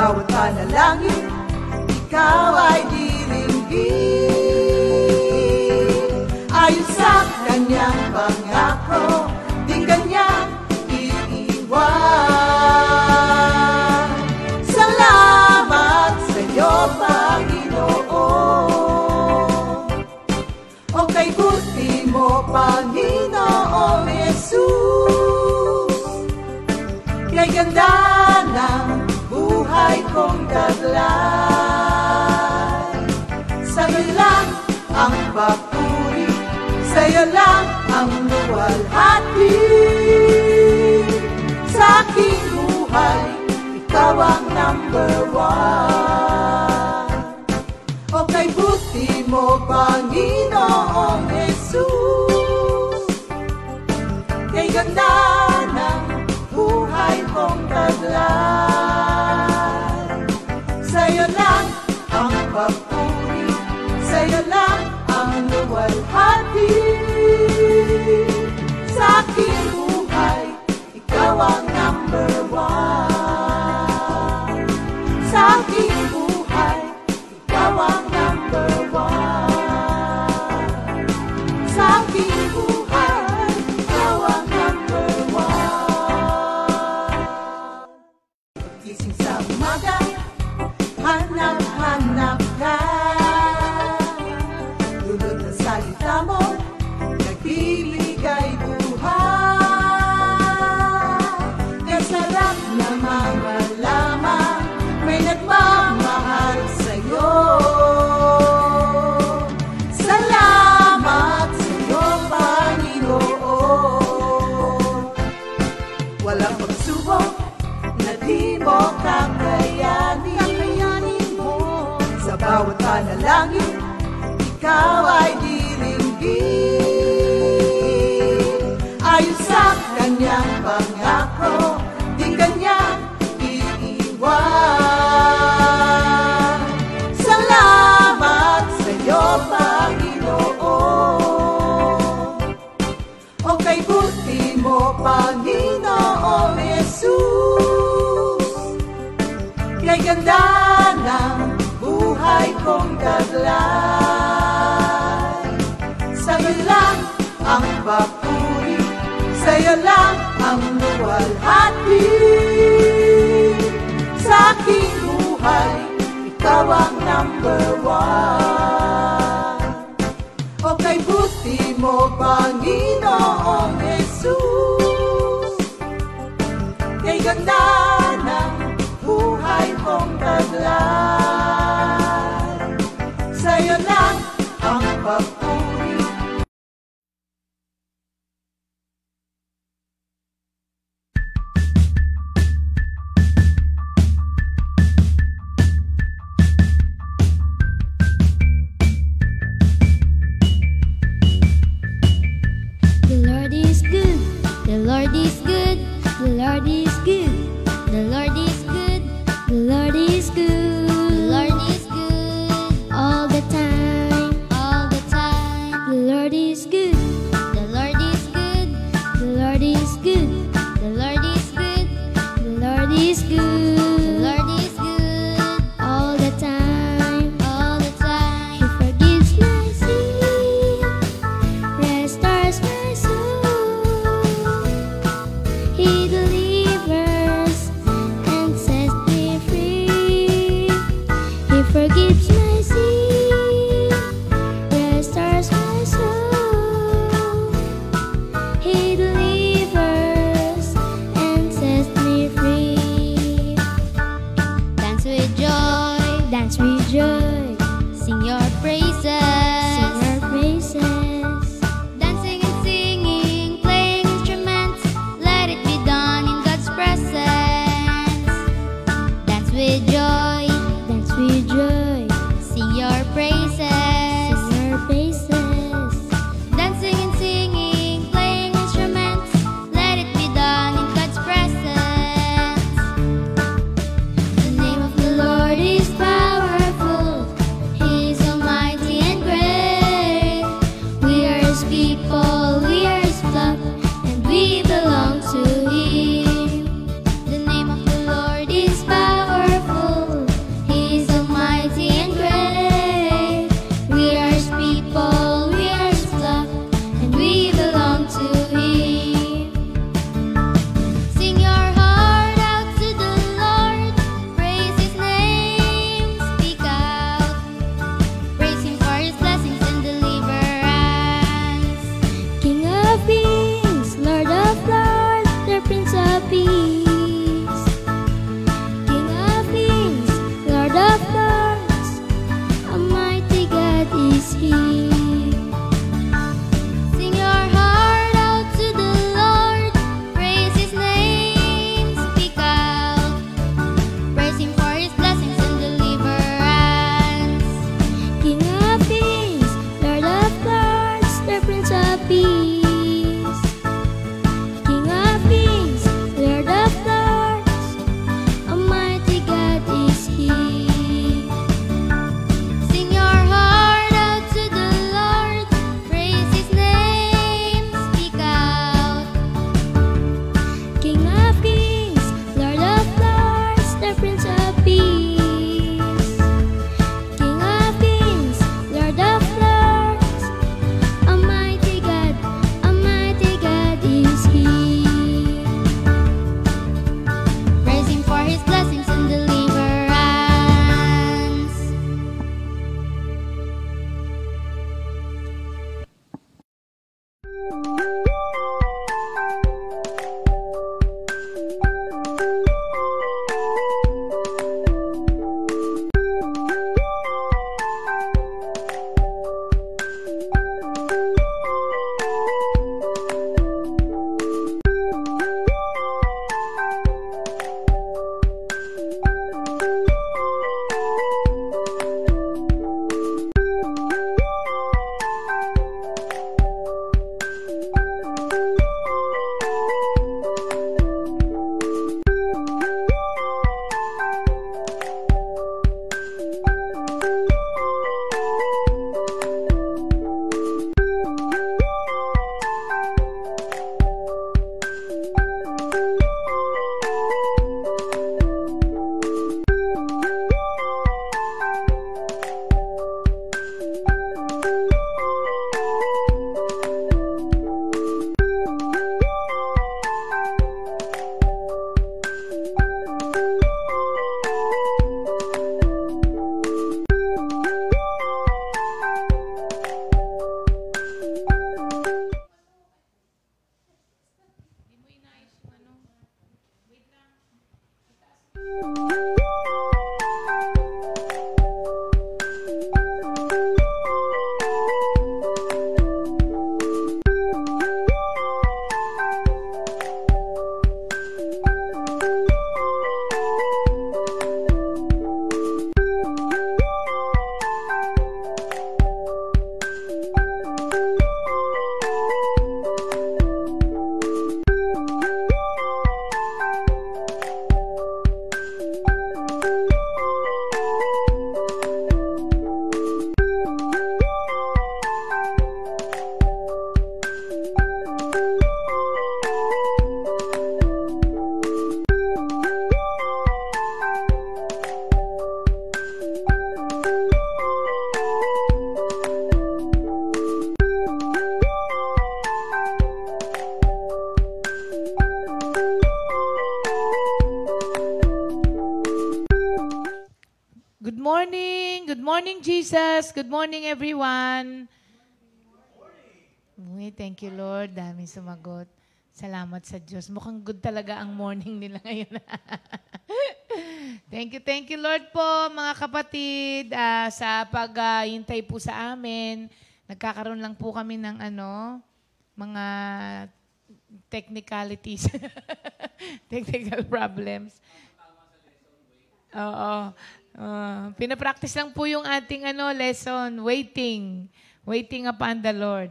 bawat panalangin, ikaw ay diringgin. Ayon sa kanyang pangako, di kanyang iiwan. Salamat sa iyo, Panginoon. O kay buti mo, Panginoong Jesus, kay ganda ng buhay kong taglay. Sa'yo lang ang papuri, sa'yo lang ang luwalhati. Sa aking buhay, ikaw ang number one. O kay buti mo, Panginoong Jesus, kay ganda ng buhay kong taglay. Sa'yo lang ang papuri, sa'yo lang ang luwalhati. Sa aking buhay, ikaw ang number one. Sa aking buhay, ikaw ang number one. Sa aking buhay, ikaw ang number one. Gising sa umaga, hanap-hanap ka. Lulod na salita mo, nagbibigay buhay. Kaya sarap na malaman, may nagmamahal sa'yo. Salamat sa'yo, Panginoon. Walang pagsubok na di mo kakayanin mo. Sa bawat panalangin, ikaw ay diringgin. Ayon sa kanyang pangako, di kanyang iiwan. Salamat sa iyo, Panginoon. O kay buti mo, Panginoong Jesus, kay ganda ng buhay kong taglay. Sa'yo lang ang papuri, sa'yo lang ang luwalhati. Sa aking buhay, ikaw ang number one. O kay buti mo, Panginoong Jesus, kay ganda ng buhay kong taglay. Sa'yo lang ang papuri. The Lord is good, the Lord is good, the Lord is good, the Lord is good, the Lord is good, the Lord is good, all the time, all the time. The Lord is good, the Lord is good, the Lord is good, the Lord is good, the Lord is good, the Lord is good, all the time, all the time. He forgives my sin, restores my soul. He delivers and sets me free. He forgives my sin, restores my soul. He delivers and sets me free. Dance with joy, dance with joy. Sing your praises, sing your praises. Dancing and singing, playing instruments, let it be done in God's presence. Dance with joy, dance with joy. Sing your praises, sing your praises. Dancing and singing, playing instruments, let it be done in God's presence. The name of the Lord is powerful. He is almighty and great. We are His people, we are His flock, and we belong to Him. The name of the Lord is powerful. Good morning. Good morning, Jesus. Good morning, everyone. Uy, thank you, Lord. Daming sumagot. Salamat sa Diyos. Mukhang good talaga ang morning nila ngayon. Thank you, Lord po, mga kapatid, sa paghintay po sa amin. Nagkakaroon lang po kami ng mga technicalities. Technical problems. Oo. Pinapractice lang po yung ating lesson, waiting upon the Lord.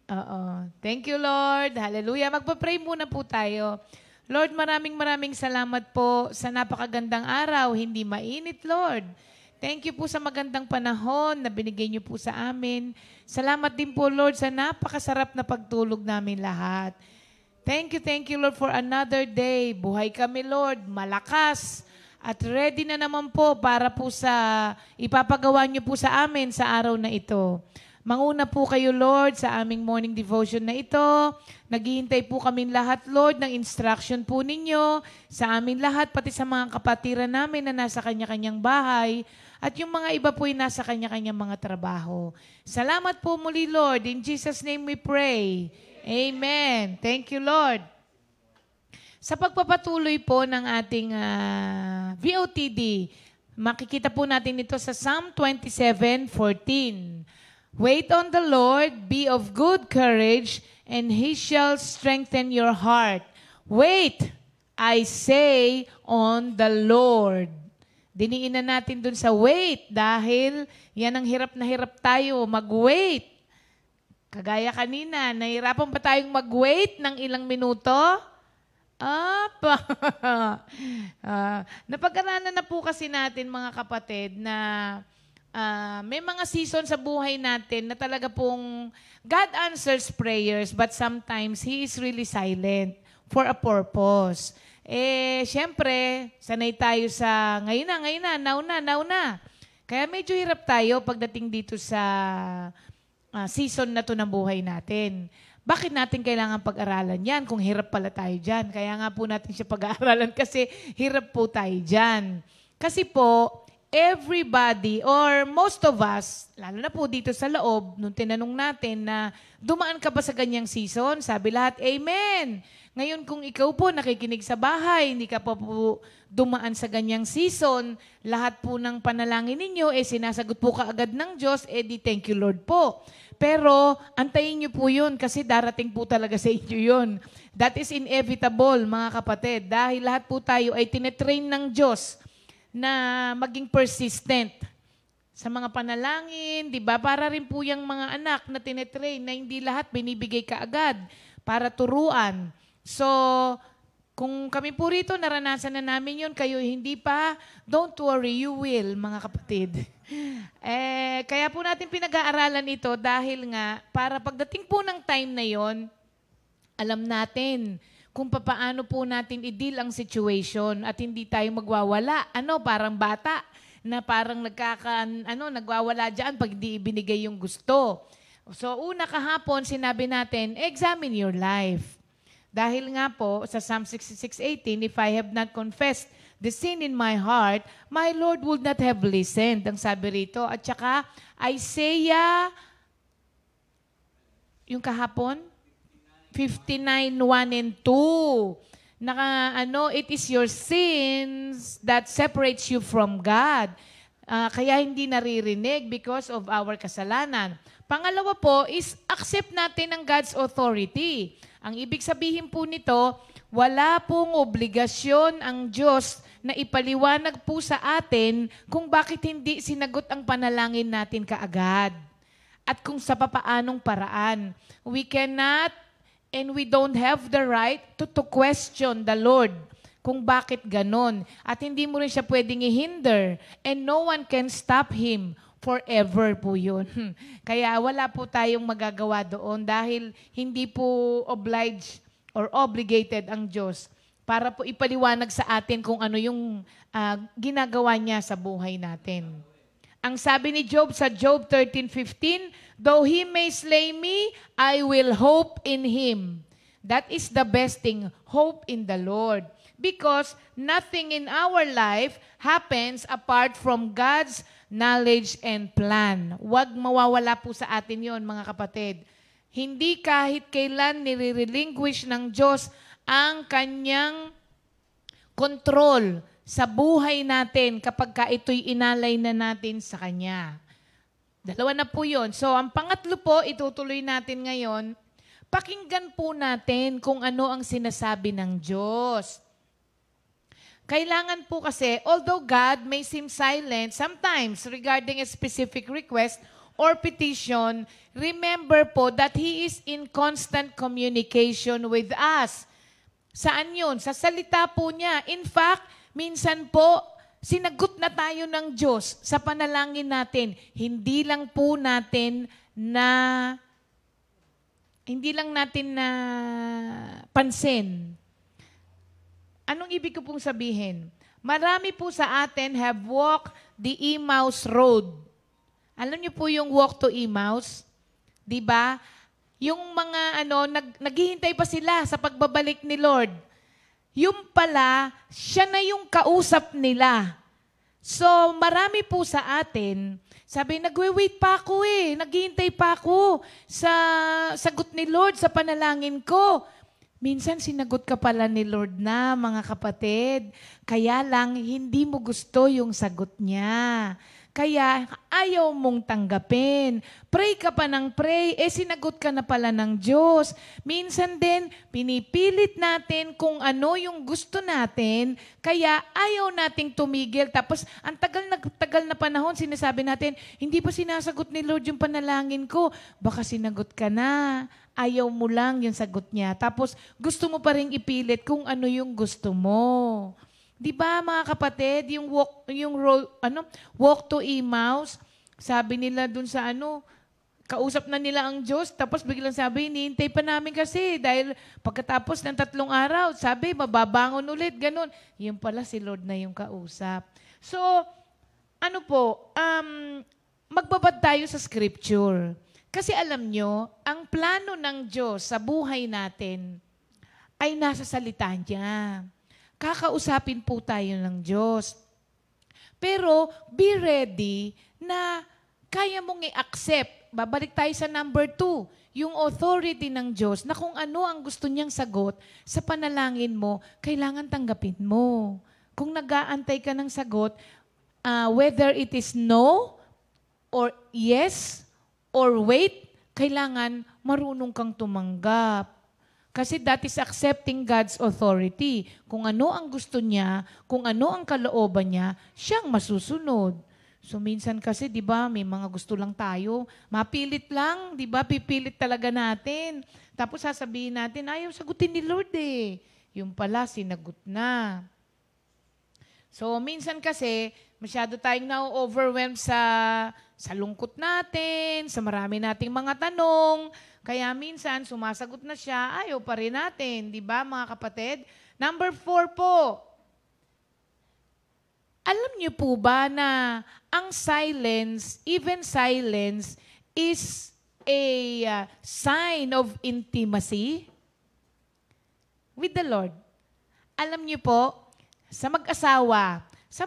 Oo. Thank you, Lord. Hallelujah. Magpa-pray muna po tayo. Lord, maraming salamat po sa napakagandang araw. Hindi mainit, Lord. Thank you po sa magandang panahon na binigay niyo po sa amin. Salamat din po, Lord, sa napakasarap na pagtulog namin lahat. Thank you, Lord, for another day. Buhay kami, Lord, malakas. At ready na naman po para po sa ipapagawa niyo po sa amin sa araw na ito. Manguna po kayo, Lord, sa aming morning devotion na ito. Naghihintay po kami lahat, Lord, ng instruction po ninyo sa amin lahat, pati sa mga kapatiran namin na nasa kanya-kanyang bahay at yung mga iba po ay nasa kanya-kanyang mga trabaho. Salamat po muli, Lord. In Jesus' name we pray. Amen. Thank you, Lord. Sa pagpapatuloy po ng ating VOTD, makikita po natin ito sa Psalm 27:14. Wait on the Lord, be of good courage, and He shall strengthen your heart. Wait, I say, on the Lord. Diniin na natin dun sa wait dahil yan ang hirap na hirap tayo, mag-wait. Kagaya kanina, nahirapan ba tayong mag-wait ng ilang minuto? Napag-aralan na po kasi natin, mga kapatid, na may mga season sa buhay natin na talaga pong God answers prayers but sometimes He is really silent for a purpose. Siyempre, sanay tayo sa ngayon na, now na. Kaya medyo hirap tayo pagdating dito sa season na to ng buhay natin. Bakit natin kailangan pag-aralan yan kung hirap pala tayo dyan? Kaya nga po natin siya pag-aaralan kasi hirap po tayo dyan. Kasi po, everybody or most of us, lalo na po dito sa loob, nung tinanong natin na dumaan ka ba sa ganyang season, sabi lahat, Amen. Ngayon kung ikaw po nakikinig sa bahay, hindi ka pa po dumaan sa ganyang season, lahat po ng panalangin ninyo, sinasagot po kaagad ng Diyos, di thank you Lord po. Pero antayin niyo po yun kasi darating po talaga sa inyo yun. That is inevitable, mga kapatid, dahil lahat po tayo ay tinetrain ng Diyos na maging persistent sa mga panalangin, di ba? Para rin po yung mga anak na tinetrain na hindi lahat binibigay kaagad para turuan. So, kung kami po rito, naranasan na namin yun, kayo hindi pa, don't worry, you will, mga kapatid. Kaya po natin pinag-aaralan ito dahil nga, para pagdating po ng time na yon, alam natin kung paano po natin i-deal ang situation at hindi tayo magwawala. Parang bata na parang nagwawala dyan pag di ibinigay yung gusto. So, una kahapon, sinabi natin, examine your life. Dahil nga po, sa Psalm 66:18, if I have not confessed the sin in my heart, my Lord would not have listened. Ang sabi rito. At saka, Isaiah, yung kahapon, 59:1 and 2. It is your sins that separates you from God. Kaya hindi naririnig because of our kasalanan. Pangalawa po is accept natin ang God's authority. Ang ibig sabihin po nito, wala pong obligasyon ang Diyos na ipaliwanag po sa atin kung bakit hindi sinagot ang panalangin natin kaagad. At kung sa papaanong paraan. We cannot and we don't have the right to question the Lord kung bakit ganon. At hindi mo rin siya pwedeng i-hinder. And no one can stop Him. Forever po yun. Kaya wala po tayong magagawa doon dahil hindi po obliged or obligated ang Diyos para po ipaliwanag sa atin kung ano yung ginagawa niya sa buhay natin. Ang sabi ni Job sa Job 13:15, though he may slay me, I will hope in him. That is the best thing, hope in the Lord. Because nothing in our life happens apart from God's knowledge and plan. Huwag mawawala po sa atin yon, mga kapatid. Hindi kahit kailan nire-relinquish ng Diyos ang kanyang control sa buhay natin kapag ka ito'y inalay na natin sa Kanya. Dalawa na po yun. So, ang pangatlo po, itutuloy natin ngayon, pakinggan po natin kung ano ang sinasabi ng Diyos. Kailangan po kasi, although God may seem silent sometimes regarding a specific request or petition, remember po that He is in constant communication with us. Saan yun? Sa salita po niya. In fact, minsan po, sinagot na tayo ng Diyos sa panalangin natin. Hindi lang natin na pansin. Anong ibig ko pong sabihin? Marami po sa atin have walked the Emmaus Road. Alam niyo po yung walk to Emmaus? Diba? Yung mga naghihintay pa sila sa pagbabalik ni Lord. Yung pala, siya na yung kausap nila. So, marami po sa atin, sabi, nagwe-wait pa ako naghihintay pa ako sa sagot ni Lord sa panalangin ko. Minsan sinagot ka pala ni Lord na, mga kapatid. Kaya lang, hindi mo gusto yung sagot niya. Kaya ayaw mong tanggapin. Pray ka pa ng pray, sinagot ka na pala ng Diyos. Minsan din, pinipilit natin kung ano yung gusto natin, kaya ayaw nating tumigil. Tapos, ang tagal na panahon, sinasabi natin, hindi pa sinasagot ni Lord yung panalangin ko. Baka sinagot ka na. Ayaw mo lang yung sagot niya. Tapos, gusto mo pa rin ipilit kung ano yung gusto mo. Di ba, mga kapatid, yung walk to Emmaus, sabi nila dun sa kausap na nila ang Diyos, tapos biglang sabi, hinihintay pa namin kasi dahil pagkatapos ng 3 araw, sabi, mababangon ulit, ganun. Yung pala si Lord na yung kausap. So, magbabad tayo sa Scripture. Kasi alam nyo, ang plano ng Diyos sa buhay natin ay nasa salita niya. Kakausapin po tayo ng Diyos. Pero be ready na kaya mong i-accept. Babalik tayo sa number 2, yung authority ng Diyos na kung ano ang gusto niyang sagot sa panalangin mo, kailangan tanggapin mo. Kung nag-aantay ka ng sagot, whether it is no or yes or wait, kailangan marunong kang tumanggap. Kasi that is accepting God's authority. Kung ano ang gusto niya, kung ano ang kalooban niya, siyang masusunod. So minsan kasi, di ba, may mga gusto lang tayo. Mapilit lang, di ba, pipilit talaga natin. Tapos sasabihin natin, ayaw sagutin ni Lord Yung pala, sinagot na. So minsan kasi, masyado tayong na-overwhelmed sa lungkot natin, sa marami nating mga tanong. Kaya minsan, sumasagot na siya, ayaw pa rin natin. Di ba, mga kapatid? Number 4 po. Alam niyo po ba na ang silence, even silence, is a sign of intimacy with the Lord? Alam niyo po, sa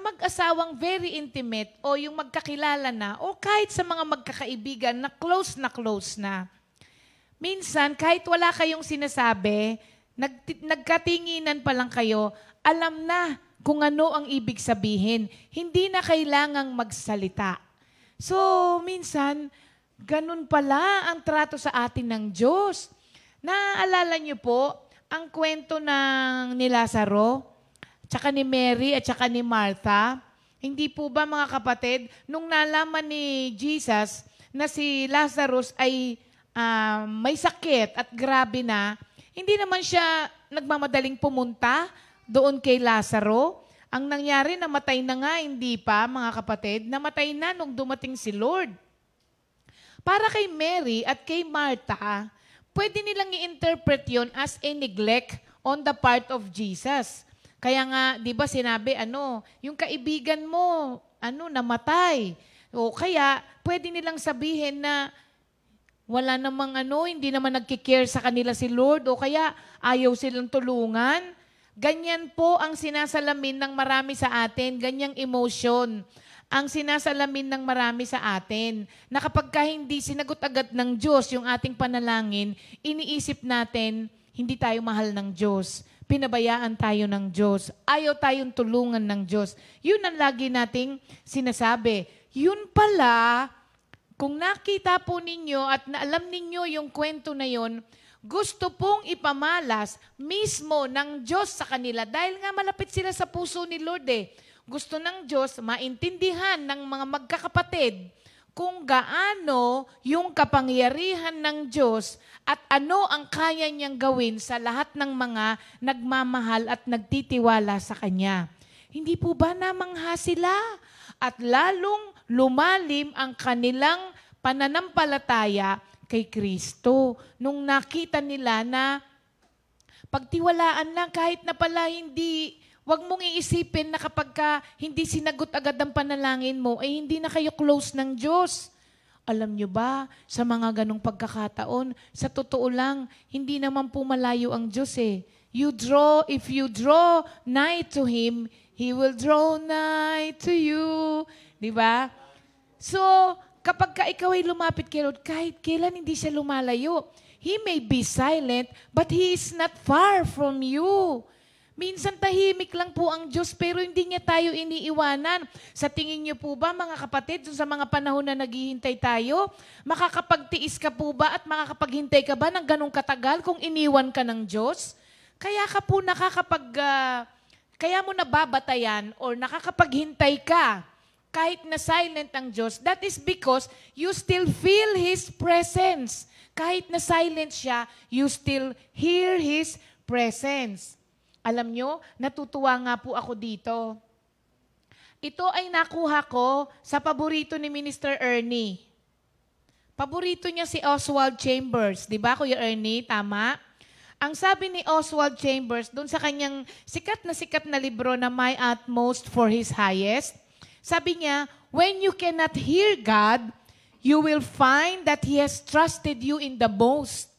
mag-asawang very intimate o yung magkakilala na o kahit sa mga magkakaibigan na close na, minsan kahit wala kayong sinasabi, nagkatinginan pa lang kayo, alam na kung ano ang ibig sabihin. Hindi na kailangang magsalita. So, minsan, ganun pala ang trato sa atin ng Diyos. Naaalala niyo po ang kwento ng ni Lazaro, tsaka ni Mary at tsaka ni Martha? Hindi po ba, mga kapatid, nung nalaman ni Jesus na si Lazarus ay may sakit at grabe na, hindi naman siya nagmamadaling pumunta doon kay Lazaro. Ang nangyari, namatay na nga, hindi pa, mga kapatid, namatay na nung dumating si Lord. Para kay Mary at kay Martha, pwede nilang i-interpret yon as a neglect on the part of Jesus. Kaya nga, di ba sinabi, yung kaibigan mo, namatay. O kaya, pwede nilang sabihin na wala namang hindi naman nagkikare sa kanila si Lord, o kaya ayaw silang tulungan. Ganyan po ang sinasalamin ng marami sa atin, ganyang emotion ang sinasalamin ng marami sa atin. Na kapag hindi sinagot agad ng Diyos yung ating panalangin, iniisip natin, hindi tayo mahal ng Diyos. Pinabayaan tayo ng Diyos. Ayaw tayong tulungan ng Diyos. Yun ang lagi nating sinasabi. Yun pala, kung nakita po ninyo at naalam ninyo yung kwento na yun, gusto pong ipamalas mismo ng Diyos sa kanila dahil nga malapit sila sa puso ni Lord eh. Gusto ng Diyos maintindihan ng mga magkakapatid kung gaano yung kapangyarihan ng Diyos at ano ang kaya niyang gawin sa lahat ng mga nagmamahal at nagtitiwala sa Kanya. Hindi po ba namangha sila? At lalong lumalim ang kanilang pananampalataya kay Kristo. Nung nakita nila na pagtiwalaan lang kahit na pala wag mong iisipin na kapag hindi sinagot agad ang panalangin mo, ay hindi na kayo close ng Diyos. Alam nyo ba, sa mga ganong pagkakataon, sa totoo lang, hindi naman po malayo ang Diyos eh. If you draw nigh to Him, He will draw nigh to you. Diba? So, kapag ikaw ay lumapit kay Lord, kahit kailan hindi siya lumalayo. He may be silent, but He is not far from you. Minsan tahimik lang po ang Diyos pero hindi niya tayo iniiwanan. Sa tingin niyo po ba mga kapatid, sa mga panahon na naghihintay tayo, makakapagtiis ka po ba at makakapaghintay ka ba ng ganong katagal kung iniwan ka ng Diyos? Kaya ka po kaya mo nababatayan or nakakapaghintay ka kahit na silent ang Diyos. That is because you still feel His presence. Kahit na silent siya, you still hear His presence. Alam nyo, natutuwa nga po ako dito. Ito ay nakuha ko sa paborito ni Minister Ernie. Paborito niya si Oswald Chambers. Di ba, Kuya Ernie? Tama? Ang sabi ni Oswald Chambers, doon sa kanyang sikat na libro na My Utmost for His Highest, sabi niya, when you cannot hear God, you will find that He has trusted you in the most.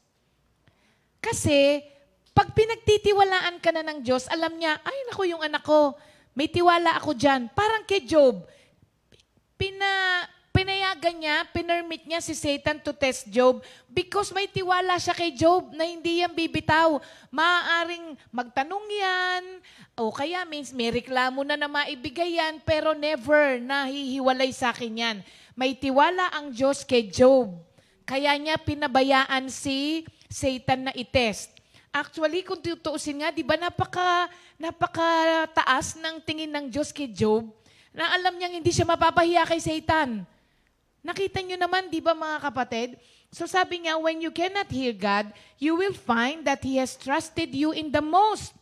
Kasi, pag pinagtitiwalaan ka na ng Diyos, alam niya, ay naku yung anak ko, may tiwala ako dyan. Parang kay Job, pinayagan niya, pinermit niya si Satan to test Job because may tiwala siya kay Job na hindi yan bibitaw. Maaaring magtanong yan, o kaya means may reklamo na maibigay yan, pero never nahihiwalay sa akin yan. May tiwala ang Diyos kay Job. Kaya niya pinabayaan si Satan na itest. Actually, kung tutuusin nga, di ba napakataas ng tingin ng Diyos kay Job na alam niyang hindi siya mapapahiya kay Satan. Nakita niyo naman, di ba mga kapatid? So sabi niya, when you cannot hear God, you will find that He has trusted you in the most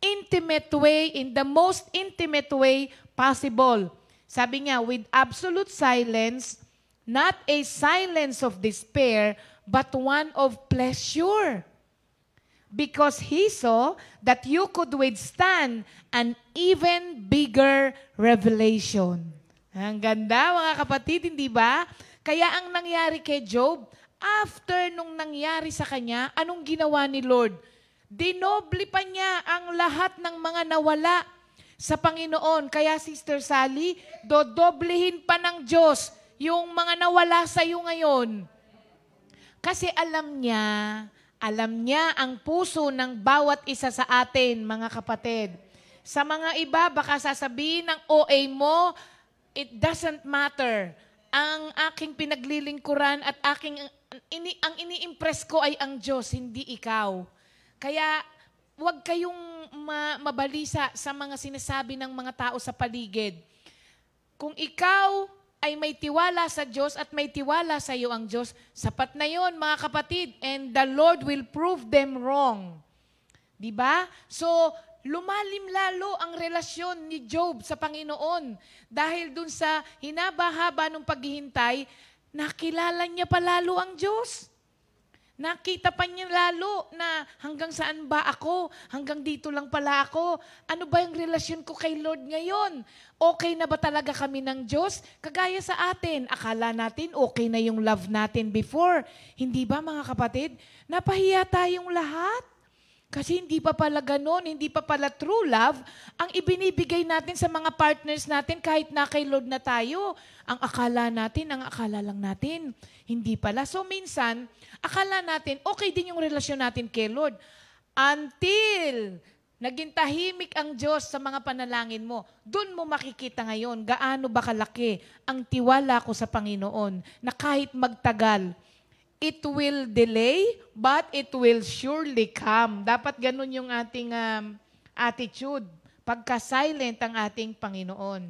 intimate way possible. Sabi niya, with absolute silence, not a silence of despair, but one of pleasure. Because He saw that you could withstand an even bigger revelation. Ang ganda, mga kapatid, hindi ba? Kaya ang nangyari kay Job, after nung nangyari sa kanya, anong ginawa ni Lord? Dinoble pa niya ang lahat ng mga nawala sa Panginoon. Kaya, Sister Sally, dodoblehin pa ng Diyos yung mga nawala sa iyo ngayon. Kasi alam niya ang puso ng bawat isa sa atin, mga kapatid. Sa mga iba, baka sasabihin ng OA mo, it doesn't matter. Ang aking pinaglilingkuran at ang ini-impress ko ay ang Diyos, hindi ikaw. Kaya, huwag kayong mabalisa sa mga sinasabi ng mga tao sa paligid. Kung ikaw ay may tiwala sa Diyos at may tiwala sa iyo ang Diyos, sapat na yon mga kapatid, and the Lord will prove them wrong. Diba? So, lumalim lalo ang relasyon ni Job sa Panginoon. Dahil dun sa hinaba-haba ng paghihintay, nakilala niya pa lalo ang Diyos. Nakita pa niya lalo na hanggang saan ba ako? Hanggang dito lang pala ako. Ano ba yung relasyon ko kay Lord ngayon? Okay na ba talaga kami ng Diyos? Kagaya sa atin, akala natin okay na yung love natin before. Hindi ba mga kapatid? Napahiya tayong lahat. Kasi hindi pa pala ganun, hindi pa pala true love ang ibinibigay natin sa mga partners natin kahit na kay Lord na tayo. Ang akala lang natin, hindi pala. So minsan, akala natin, okay din yung relasyon natin kay Lord. Until naging tahimik ang Diyos sa mga panalangin mo, doon mo makikita ngayon gaano ba kalaki ang tiwala ko sa Panginoon na kahit magtagal, it will delay, but it will surely come. Dapat ganun yung ating attitude. Pagka-silent ang ating Panginoon.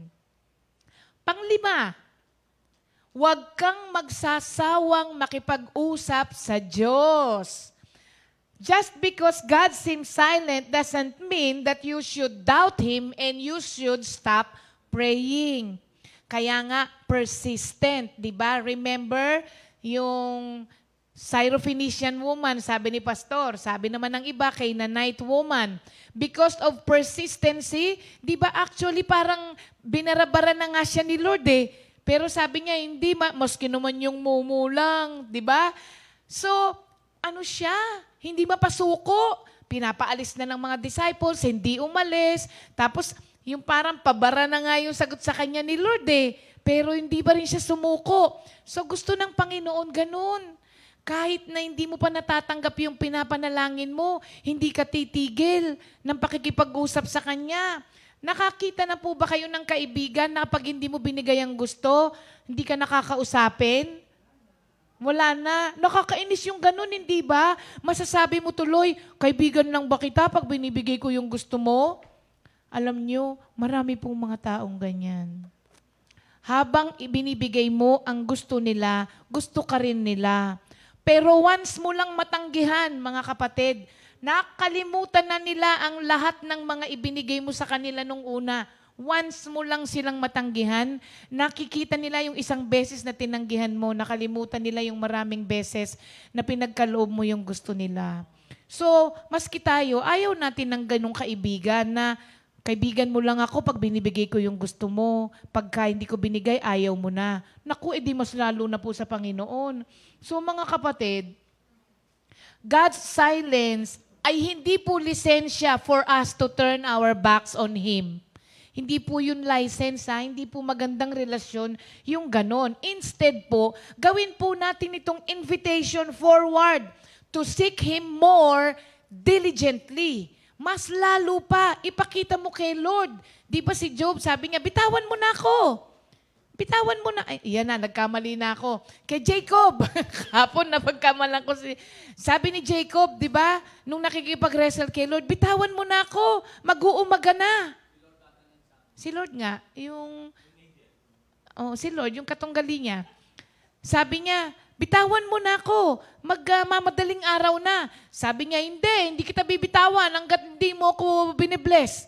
Panglima, huwag kang magsasawang makipag-usap sa Diyos. Just because God seems silent doesn't mean that you should doubt Him and you should stop praying. Kaya nga, persistent, di ba? Remember yung Syrophoenician woman, sabi ni Pastor, sabi naman ng iba, Canaanite woman. Because of persistency, di ba actually parang binarabara na nga siya ni Lord eh. Pero sabi niya, hindi, maski naman yung mumulang, di ba? So, ano siya? Hindi mapasuko. Pinapaalis na ng mga disciples, hindi umalis. Tapos, yung parang pabara na nga yung sagot sa kanya ni Lord eh. Pero hindi pa rin siya sumuko. So, gusto ng Panginoon ganun. Kahit na hindi mo pa natatanggap yung pinapanalangin mo, hindi ka titigil ng pakikipag-usap sa Kanya. Nakakita na po ba kayo ng kaibigan na pag hindi mo binigay ang gusto, hindi ka nakakausapin? Wala na. Nakakainis yung ganun, hindi ba? Masasabi mo tuloy, kaibigan lang ba kita pag binibigay ko yung gusto mo? Alam nyo, marami pong mga taong ganyan. Habang ibinibigay mo ang gusto nila, gusto ka rin nila. Pero once mo lang matanggihan, mga kapatid, nakalimutan na nila ang lahat ng mga ibinigay mo sa kanila nung una. Once mo lang silang matanggihan, nakikita nila yung isang beses na tinanggihan mo, nakalimutan nila yung maraming beses na pinagkaloob mo yung gusto nila. So, maski tayo, ayaw natin ng ganong kaibigan na kaibigan mo lang ako pag binibigay ko yung gusto mo. Pagka hindi ko binigay, ayaw mo na. Naku, edi mas lalo na po sa Panginoon. So mga kapatid, God's silence ay hindi po lisensya for us to turn our backs on Him. Hindi po yun license, hindi po magandang relasyon yung ganon. Instead po, gawin po natin itong invitation forward to seek Him more diligently. Mas lalo pa, ipakita mo kay Lord. Di ba si Job, sabi niya, bitawan mo na ako. Bitawan mo na. Ay, yan na, nagkamali na ako. Kay Jacob, hapon na pagkamalan ko. Sabi ni Jacob, di ba, nung nakikipag-wrestle kay Lord, bitawan mo na ako, mag-uumaga na. Si Lord nga, si Lord, yung katunggali niya. Sabi niya, bitawan mo na ako, magmamadaling araw na. Sabi niya, hindi kita bibitawan hanggat hindi mo ako binibless.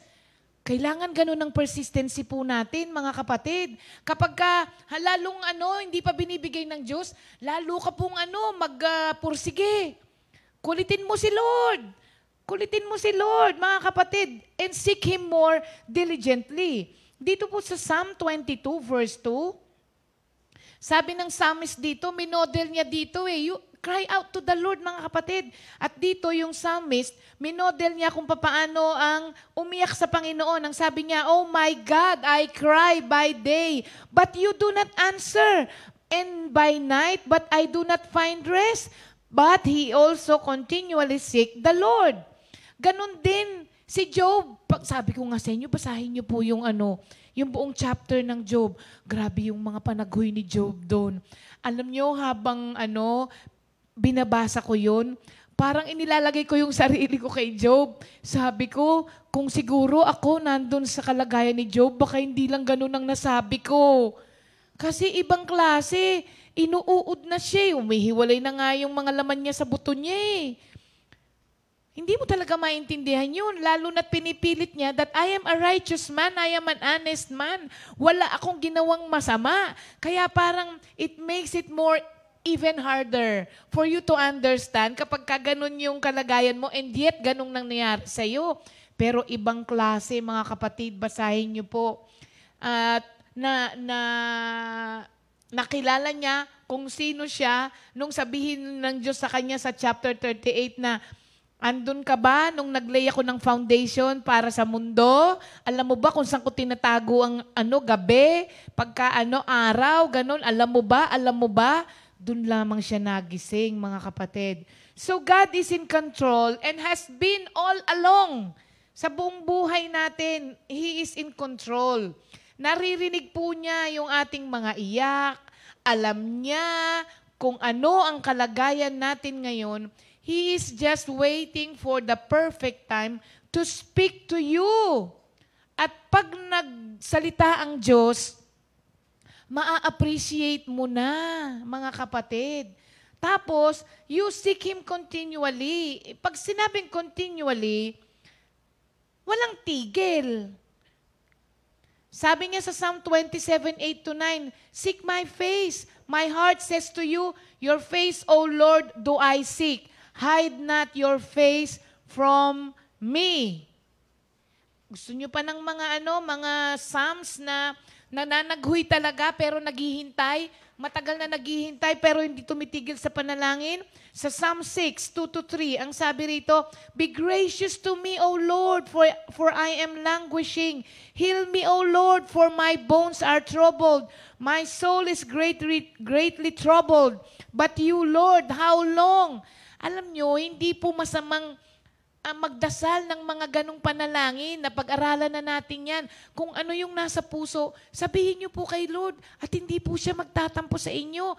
Kailangan ganun ng persistency po natin, mga kapatid. Kapag lalong hindi pa binibigay ng Diyos, lalo ka pong magpursige. Kulitin mo si Lord. Kulitin mo si Lord, mga kapatid, and seek Him more diligently. Dito po sa Psalm 22, verse 2, sabi ng psalmist dito, minodel niya dito you cry out to the Lord, mga kapatid. At dito yung psalmist, minodel niya kung paano ang umiyak sa Panginoon. Ang sabi niya, oh my God, I cry by day, but you do not answer. And by night, but I do not find rest. But he also continually seek the Lord. Ganon din si Job. Sabi ko nga sa inyo, basahin niyo po yung yung buong chapter ng Job. Grabe yung mga panaghoy ni Job doon. Alam niyo, habang binabasa ko yun, parang inilalagay ko yung sarili ko kay Job. Sabi ko, kung siguro ako nandun sa kalagayan ni Job, baka hindi lang ganun ang nasabi ko. Kasi ibang klase, inuuod na siya. Umihiwalay na nga yung mga laman niya sa buto niya eh. Hindi mo talaga maintindihan yun, lalo na't pinipilit niya that I am a righteous man, I am an honest man. Wala akong ginawang masama. Kaya parang it makes it more even harder for you to understand kapag ganun yung kalagayan mo and yet ganung nangyayari sa'yo. Pero ibang klase, mga kapatid, basahin niyo po. At nakilala niya kung sino siya nung sabihin ng Diyos sa kanya sa chapter 38 na Andun ka ba nung naglay ako ng foundation para sa mundo? Alam mo ba kung saan ko tinatago ang gabi, pagka araw, ganun? Alam mo ba? Alam mo ba? Doon lamang siya nagising, mga kapatid. So God is in control and has been all along. Sa buong buhay natin, He is in control. Naririnig po niya yung ating mga iyak. Alam niya kung ano ang kalagayan natin ngayon. He is just waiting for the perfect time to speak to you. At pag nagsalita ang Diyos, maa-appreciate mo na, mga kapatid. Tapos, you seek Him continually. Pag sinabing continually, walang tigil. Sabi niya sa Psalm 27:8-9, "Seek my face. My heart says to you, your face, O Lord, do I seek. Hide not your face from me." Gusto niyo pa ng mga Psalms na nananaghoy talaga pero naghihintay? Matagal na naghihintay pero hindi tumitigil sa panalangin? Sa Psalm 6:2-3, ang sabi rito, "Be gracious to me, O Lord, for I am languishing. Heal me, O Lord, for my bones are troubled. My soul is greatly troubled. But you, Lord, how long?" Alam nyo, hindi po masamang magdasal ng mga ganong panalangin na pag-aralan na natin yan. Kung ano yung nasa puso, sabihin nyo po kay Lord at hindi po siya magtatampo sa inyo.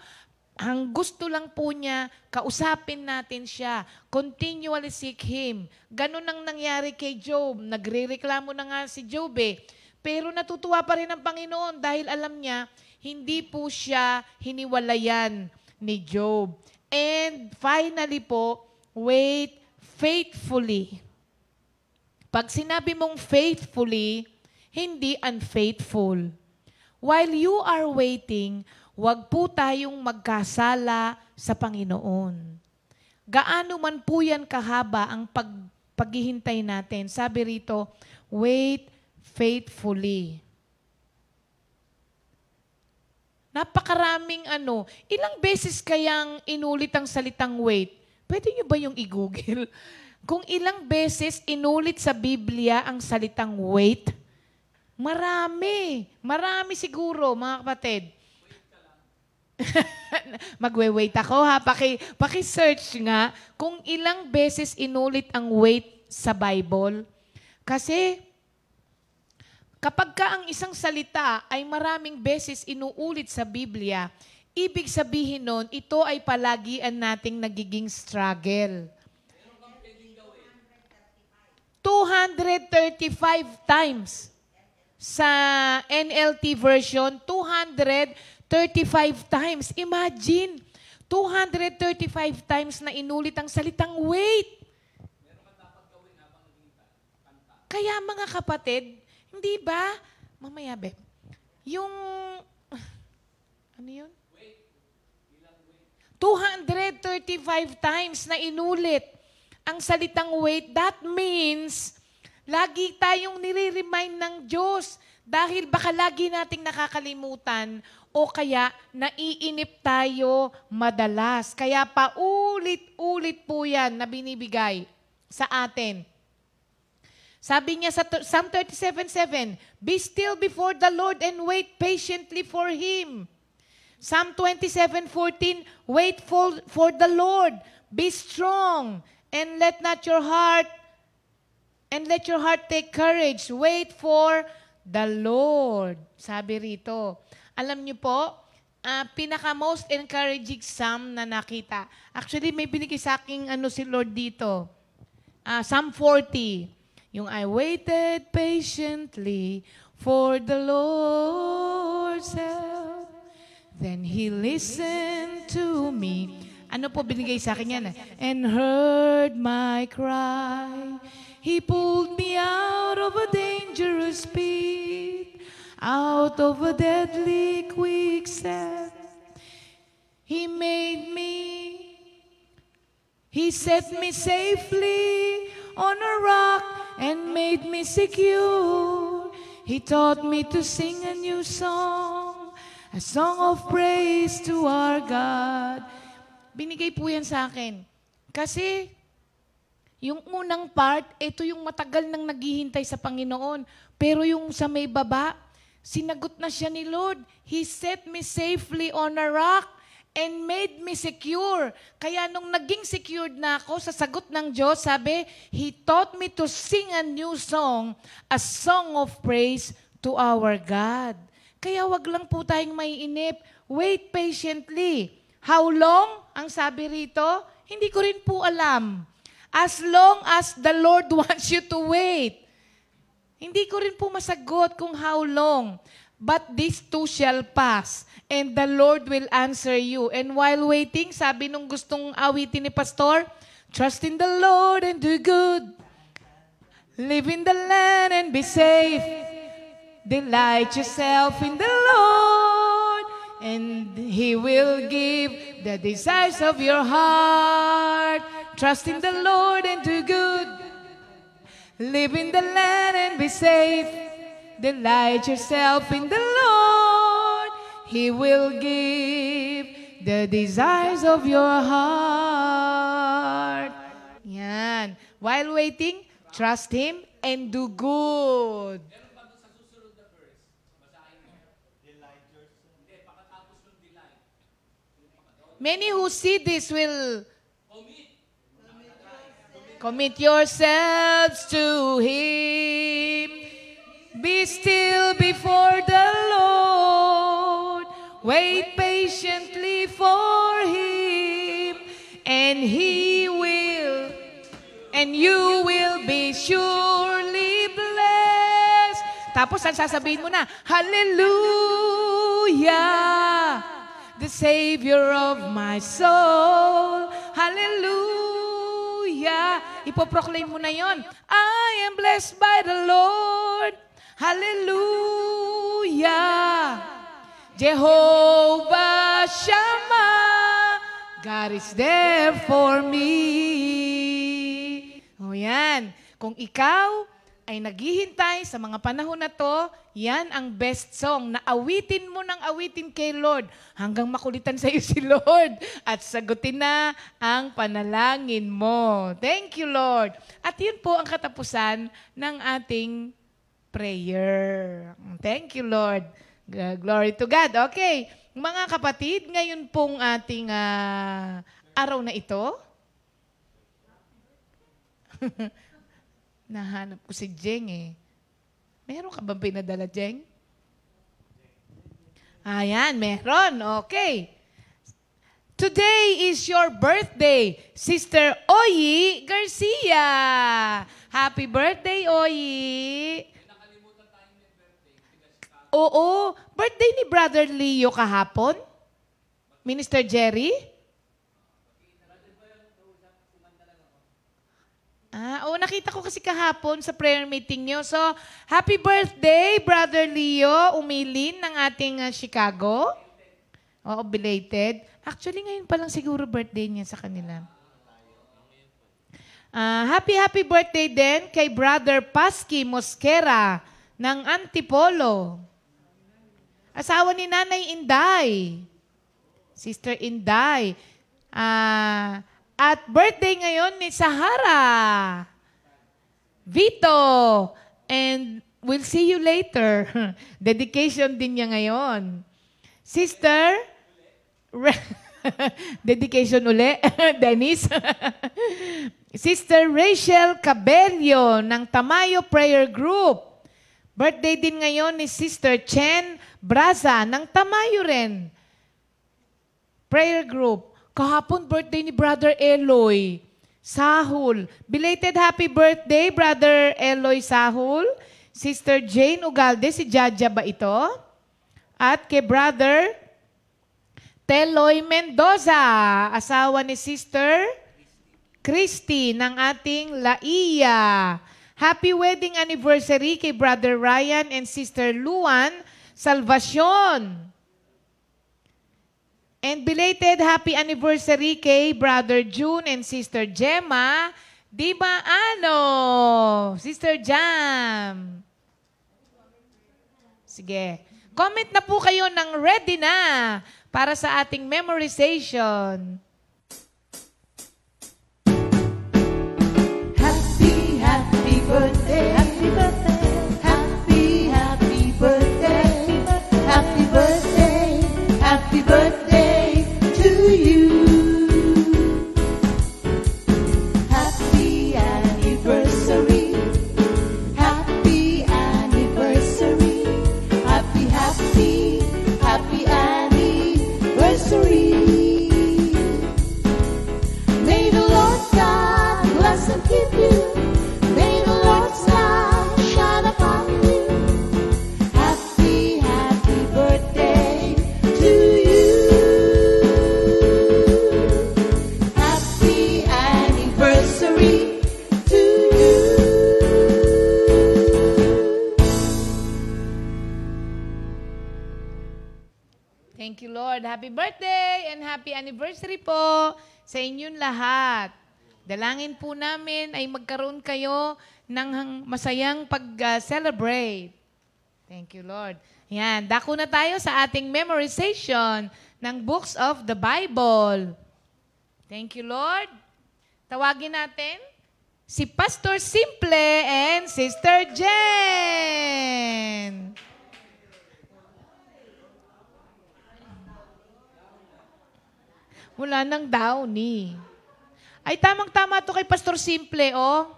Ang gusto lang po niya, kausapin natin siya. Continually seek Him. Ganon ang nangyari kay Job. Nagre-reklamo na nga si Job eh. Pero natutuwa pa rin ang Panginoon dahil alam niya, hindi po siya hiniwalayan ni Job. And finally po, wait faithfully. Pag sinabi mong faithfully, hindi unfaithful. While you are waiting, huwag po tayong magkasala sa Panginoon. Gaano man po yan kahaba ang paghihintay natin. Sabi rito, wait faithfully. Napakaraming ilang beses kayang inulit ang salitang wait? Pwede nyo ba yung i-google? Kung ilang beses inulit sa Biblia ang salitang wait, marami. Marami siguro, mga kapatid. Magwe-wait ako ha. Paki-search nga kung ilang beses inulit ang wait sa Bible. Kasi kapag ka ang isang salita ay maraming beses inuulit sa Biblia, ibig sabihin nun, ito ay palagian nating nagiging struggle. 235 times. Sa NLT version, 235 times. Imagine, 235 times na inulit ang salitang wait. Kaya mga kapatid, hindi ba? Mamaya, Beb. Yung, ano yun? 235 times na inulit ang salitang wait. That means, lagi tayong nire-remind ng Diyos dahil baka lagi nating nakakalimutan o kaya naiinip tayo madalas. Kaya paulit-ulit po yan na binibigay sa atin. Sabi niya sa Psalm 37:7, "Be still before the Lord and wait patiently for Him." Psalm 27:14, "Wait for the Lord, be strong, and let your heart take courage. Wait for the Lord." Sabi rito. Alam niyo po, pinaka-most encouraging psalm na nakita. Actually, may binigay sa akin si Lord dito. Psalm 40. Yung I waited patiently for the Lord's help. Then He listened to me. Ano po binigay sa akin yan? And heard my cry. He pulled me out of a dangerous pit, out of a deadly quicksand. He set me safely on a rock and made me secure. He taught me to sing a new song, a song of praise to our God. Binigay po yan sa akin. Kasi, Yung unang part, ito yung matagal nang naghihintay sa Panginoon. Pero yung sa may baba, sinagot na siya ni Lord. He set me safely on a rock and made me secure. Kaya nung naging secured na ako sa sagot ng Diyos, sabi, He taught me to sing a new song, a song of praise to our God. Kaya wag lang po tayong maiinip. Wait patiently. How long? Ang sabi rito, hindi ko rin po alam. As long as the Lord wants you to wait. Hindi ko rin po masagot kung how long. But this too shall pass, and the Lord will answer you. And while waiting, sabi nung gustong awitin ni Pastor, trust in the Lord and do good. Live in the land and be safe. Delight yourself in the Lord, and He will give the desires of your heart. Trust in the Lord and do good. Live in the land and be safe. Delight yourself in the Lord. He will give the desires of your heart. Yan. While waiting, trust Him and do good. Many who see this will commit yourselves to Him. Be still before the Lord. Wait patiently for Him. And He will, and you will be surely blessed. Tapos, ang sasabihin mo na, Hallelujah! The Savior of my soul. Hallelujah! Ipoproclaim mo na yon. I am blessed by the Lord. Hallelujah! Jehovah Shammah, God is there for me. O yan. Kung ikaw ay naghihintay sa mga panahon na to, yan ang best song na awitin mo ng awitin kay Lord hanggang makulitan sa iyo si Lord at sagutin na ang panalangin mo. Thank you, Lord. At yun po ang katapusan ng ating prayer. Thank you, Lord. Glory to God. Okay. Mga kapatid, ngayon pong ating araw na ito, nahanap ko si Jeng eh. Meron ka bang pinadala, Jeng? Ayan, meron. Okay. Today is your birthday, Sister Oyi Garcia. Happy birthday, Oyi. Oo. Birthday ni Brother Leo kahapon? Minister Jerry? Nakita ko kasi kahapon sa prayer meeting niyo. So, happy birthday, Brother Leo Umilin ng ating Chicago. Oo, belated. Actually, ngayon pa lang siguro birthday niya sa kanila. Happy birthday din kay Brother Pasky Mosquera ng Antipolo. Asawa ni Nanay Inday. Sister Inday. At birthday ngayon ni Sahara. Vito. And we'll see you later. Dedication din niya ngayon. Sister, dedication uli, Dennis. Sister Rachel Cabello ng Tamayo Prayer Group. Birthday din ngayon ni Sister Chen Braza ng Tamayo rin. Prayer Group. Kahapon birthday ni Brother Eloy Sahul. Belated happy birthday, Brother Eloy Sahul. Sister Jane Ugalde, si Jaja ba ito? At kay Brother Teloy Mendoza, asawa ni Sister Christy ng ating Laia. Happy wedding anniversary kay Brother Ryan and Sister Luan Salvacion. And belated happy anniversary kay Brother June and Sister Gemma Dibaano. Sister Jam. Sige. Comment na po kayo ng ready na para sa ating memorization. Thank you, Lord. Happy birthday and happy anniversary po sa inyong lahat. Dalangin po namin ay magkaroon kayo ng masayang pag-celebrate. Thank you, Lord. Yan, dako na tayo sa ating memorization ng books of the Bible. Thank you, Lord. Tawagin natin si Pastor Simple and Sister Jen. Wala nang downy. Ay, tamang-tama to kay Pastor Simple, oh.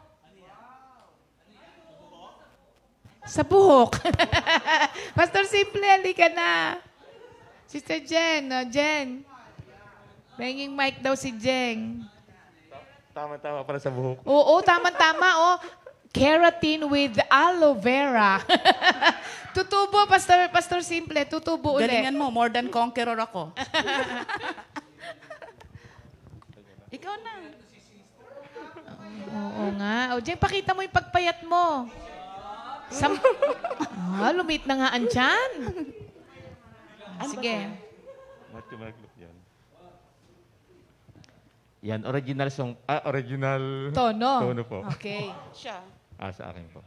Sa buhok. Pastor Simple, halika na. Sister Jen, Jen. Banging mic daw si Jen. Tama-tama para sa buhok. Oo, tama-tama, oh. Keratin with aloe vera. Tutubo, Pastor Simple. Tutubo ulit. Galingan mo, more than conqueror ako. Ikaw na. Oo nga. O, Jen, pakita mo yung pagpayat mo. Lumit na nga ang tiyan. Sige. Matthew Mark Luke yan. Yan, original song. Original Tono. tono po. Okay. Siya. Sa akin po.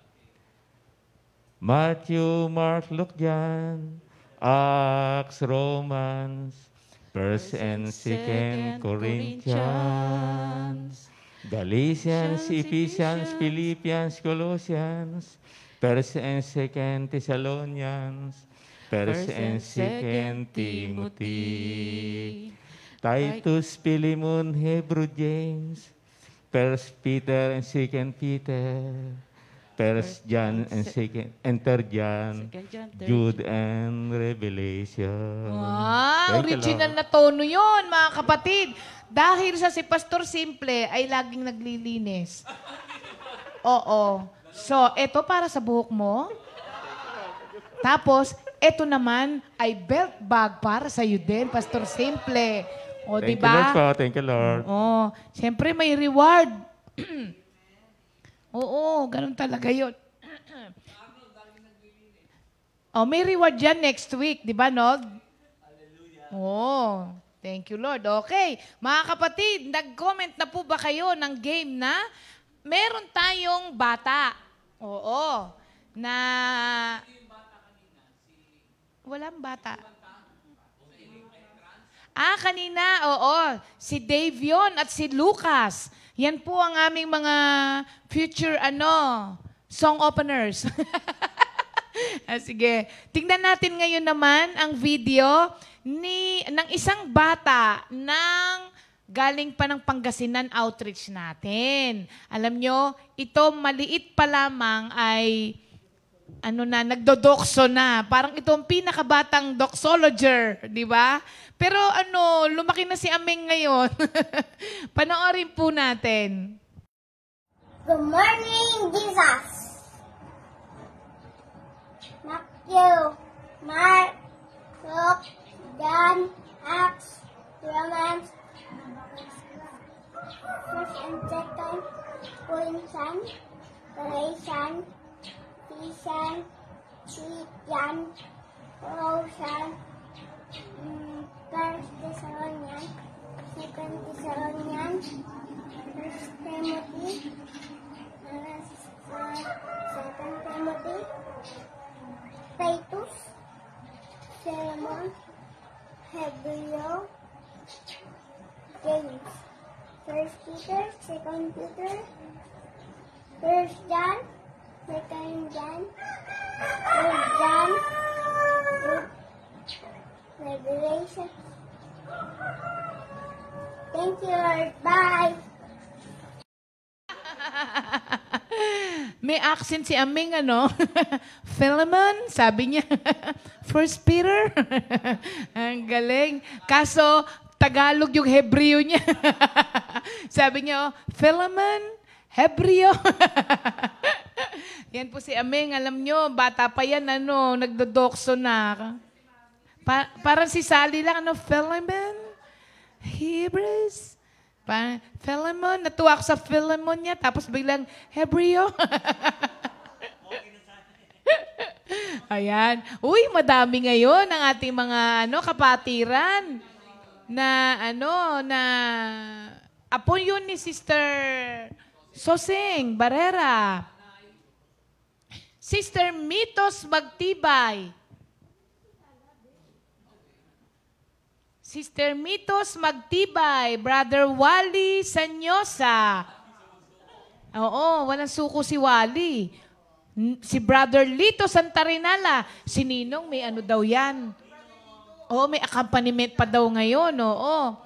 Matthew, Mark, Luke, John, Acts, Romans, 1st and 2nd Corinthians, Galatians, Ephesians, Philippians, Colossians, 1st and 2nd Thessalonians, 1st and 2nd Timothy, Titus, Philemon, Hebrew, James, 1st Peter and 2nd Peter, 1st John and 3rd John, Jude and Revelation. Wow, Thank you, original Lord. na tono yun, mga kapatid. Dahil sa si Pastor Simple ay laging naglilinis. Oo. So, eto para sa buhok mo. Tapos, eto naman ay belt bag para sa iyo din, Pastor Simple. O, Thank diba? you, Lord po. Thank you, Lord. Oo. Siyempre, may reward. Oo, ganun talaga yun. Oh, may reward yan next week, di ba, Nog? Oh, thank you, Lord. Okay. Mga kapatid, nag-comment na po ba kayo ng game na meron tayong bata? Oo. Na... Walang bata. Kanina, oo. Si Davion at si Lucas. Yan po ang aming mga future, song openers. Sige. Tingnan natin ngayon naman ang video ng isang bata ng galing pa ng Pangasinan outreach natin. Alam nyo, ito maliit pa lamang ay nagdodokso na. Parang itong pinakabatang doxologer, di ba? Pero lumaki na si Ameng ngayon. Panoorin po natin. Good morning, Jesus. Matthew, Mark, Luke, John, Acts, Romans, 1st and 2nd Corinthians, Galatians, Ephesians, Philippians, Colossians, 1st Thessalonians, 2nd Thessalonians, 1st Timothy, 2nd Timothy, Titus, Philemon, Hebrew, James, 1st Peter, 2nd Peter, 1st John, 2nd John, 3rd John, Revelation. Thank you, Lord. Bye. May accent si Aming, Philemon, sabi niya. 1st Peter. Ang galing. Kaso, Tagalog yung Hebreo niya. Sabi niya, Philemon, Hebreo. Yan po si Aming. Alam nyo, bata pa yan, nagdodokso na. Parang si Sally lang, Philemon, Hebrews. Philemon, natuwa ako sa Philemon niya, tapos biglang Hebreo. Ayan. Uy, madami ngayon ang ating mga kapatiran na apo yun ni Sister Soseng Barrera. Sister Mitos Magtibay. Sister Mitos Magtibay. Brother Wally Sanyosa. Oo, walang suko si Wally. Si Brother Lito Santarinala. Si Ninong, may ano daw yan. Oo, may accompaniment pa daw ngayon. Oo.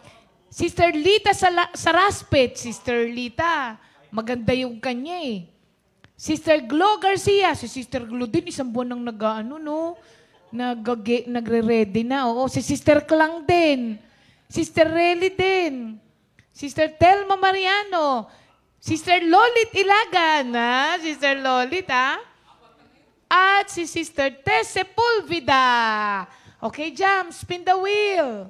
Sister Lita Saraspet. Sister Lita. Maganda yung kanya eh. Sister Glo Garcia. Si Sister Glo din, isang buwan nang nagre-ready na. Oo, si Sister Klang din. Sister Relly din. Sister Telma Mariano. Sister Lolit Ilagan, ha? Sister Lolit, ha? At si Sister Tess Sepulveda. Okay, Jam, spin the wheel.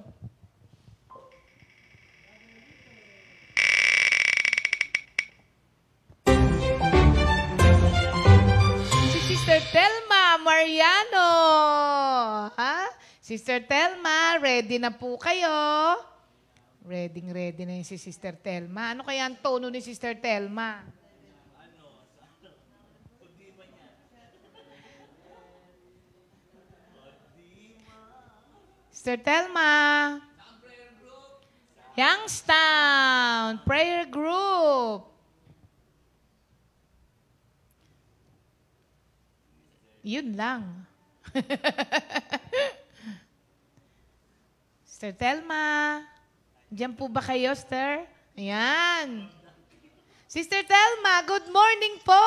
Si Sister Telma Mariano. Ha? Sister Telma, ready na po kayo? Ready na yung si Sister Telma. Ano kaya ang tono ni Sister Telma? Sister Telma. Youngstown Prayer Group. Yun lang. Sister Telma. Diyan po ba kayo, Sister? Ayan. Sister Telma, good morning po.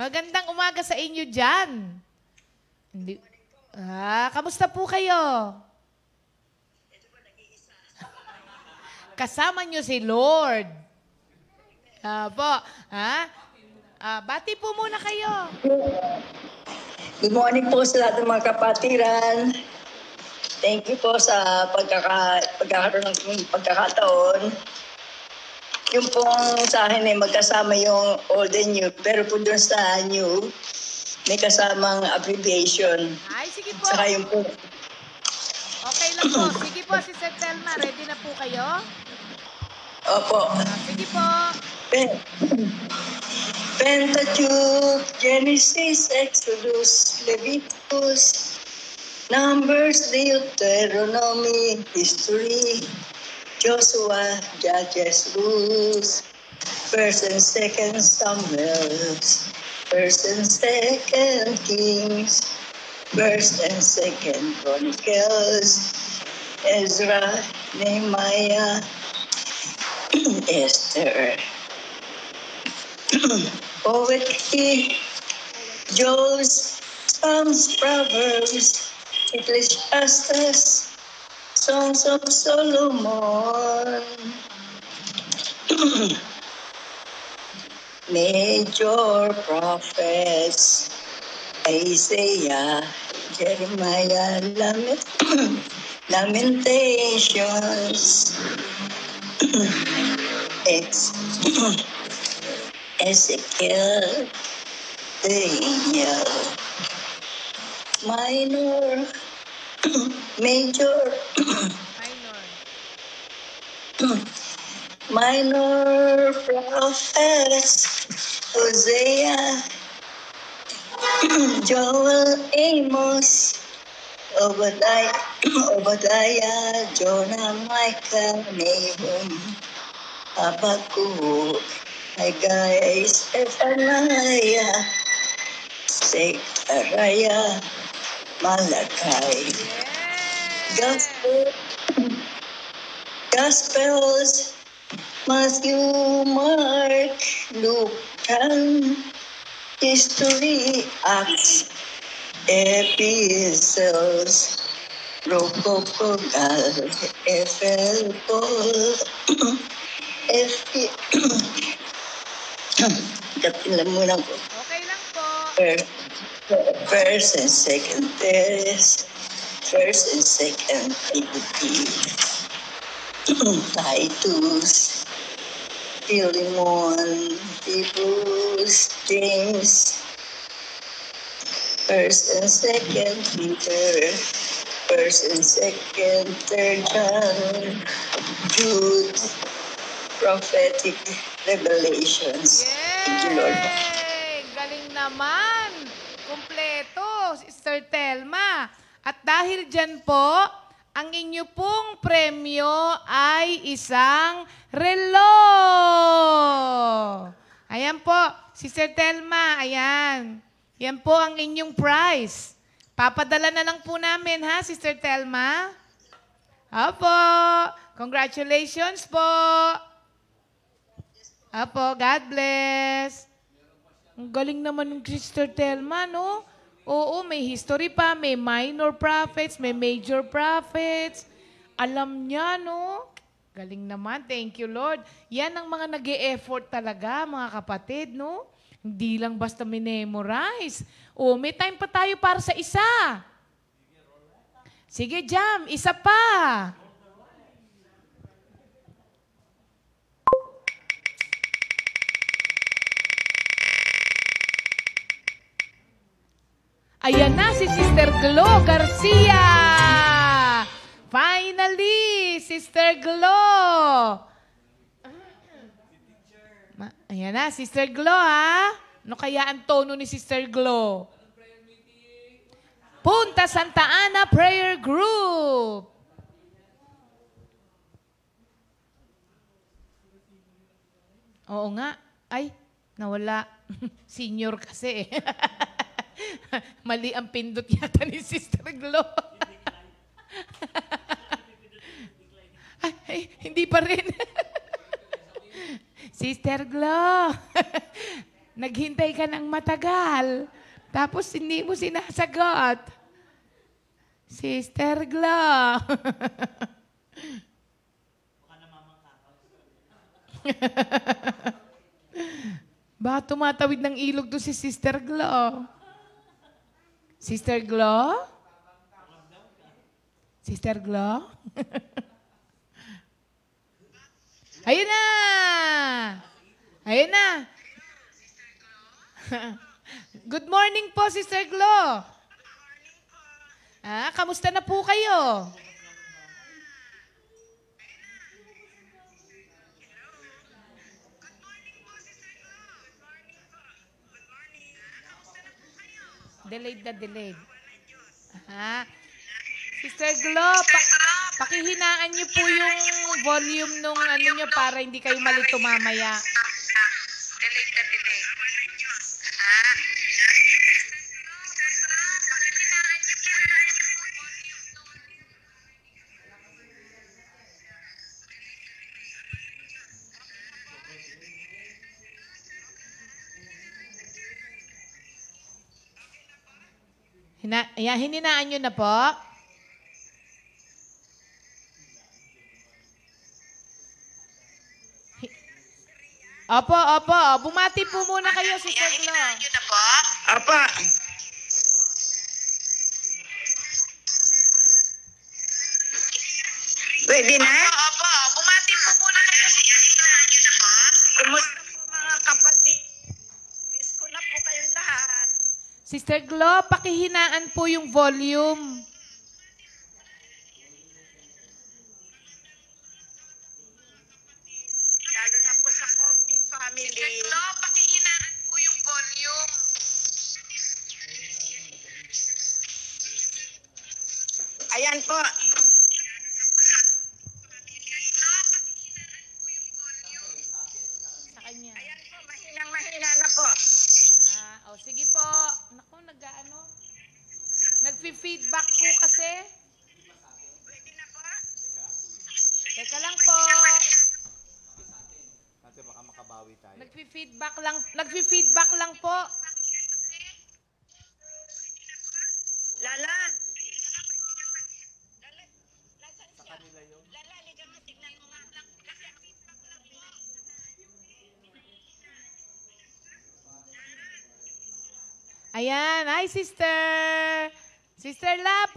Magandang umaga sa inyo dyan. Kamusta po kayo? Kasama nyo si Lord. Po. Bati po muna kayo. Good morning po sa lahat ng mga kapatiran. Thank you po sa pagkakaroon ng pagkakataon. Yung pong sa akin ay magkasama yung old and new. Pero po doon sa new, may kasamang abbreviation. Ay, sige po. Saka yung po. Okay lang po. Sige po, Sister Telma. Ready na po kayo? Opo. Sige po. Pentateuch, Genesis, Exodus, Leviticus, Numbers, Deuteronomy, History, Joshua, Judges, Rules, 1st and 2nd Samuel, 1st and 2nd Kings, 1st and 2nd Chronicles, Ezra, Nehemiah, Esther, Poetry, Job, Psalms, Proverbs, Ecclesiastes, Songs of Solomon, major prophets, Isaiah, Jeremiah, Lamentations, Ezekiel, Daniel, minor, major, minor prophets, Hosea, Joel, Amos, Obadiah, Jonah, Micah, Nahum, Habakkuk, Haggai, Zephaniah, Zechariah, Malachi. Gospels, Matthew, Mark, Luke, John, History, Acts, Epistles, Procopogal, Ephes, Paul, Kapilan muna ko. Okay lang po. First and second test, first and second Timothy, Titus, Philemon, Hebrews, James, First and Second Peter, First and Second, Third John, Jude, prophetic revelations. Thank you, Lord. Yay! Galing naman. Kumpleto, Sister Telma. At dahil dyan po, ang inyo pong premyo ay isang relo. Ayan po, Sister Telma, ayan. Yan po ang inyong prize. Papadala na lang po namin, ha, Sister Telma? Opo. Congratulations po. Opo, God bless. Ang galing naman ng Sister Telma, no? Oo, may history pa, may minor prophets, may major prophets. Alam niya, no? Galing naman. Thank you, Lord. Yan ang mga nag-e-effort talaga, mga kapatid, no? Hindi lang basta memorize. O, may time pa tayo para sa isa. Sige, Jam, isa pa. Ayan na si Sister Glo Garcia. Finally, Sister Glo. Ayan na, Sister Glo, ha? Ano kaya ang tono ni Sister Glo? Punta Santa Ana Prayer Group. Oo nga. Ay, nawala. Senior kasi. Mali ang pindot yata ni Sister Glo. Ay, hindi pa rin. Sister Glo, naghintay ka ng matagal, tapos hindi mo sinasagot. Sister Glo. Baka tumatawid ng ilog to si Sister Glo. Sister Glo? Sister Glo? Ayun na! Ayun na! Good morning po, Sister Glo. Kamusta na po kayo? Delayed na delayed. Sister Glo, pakihinaan niyo po yung volume nung ano niyo para hindi kayo malito mamaya. Delayed na delayed. Hininaan niyo na po. Opo, opo. Bumati po muna kayo, Sister Glo. Apa. Pwede na? Opo. Bumati po muna kayo. Kumusta po mga kapatid? Miss ko na po kayong lahat. Sister Glo, pakihinaan po yung volume. Lalo na po sa Comfy Family. Sister Glo, pakihinaan po yung volume. Ayan po. Sa kanya. Ayan po, mahinang-mahina na po. Sige po. Naku, nag-feedback po kasi. Pwede na po? Teka lang po. Kasi baka makabawi tayo. Nag-feedback lang po. Lala. Ayan. Hi, Sister. Sister La,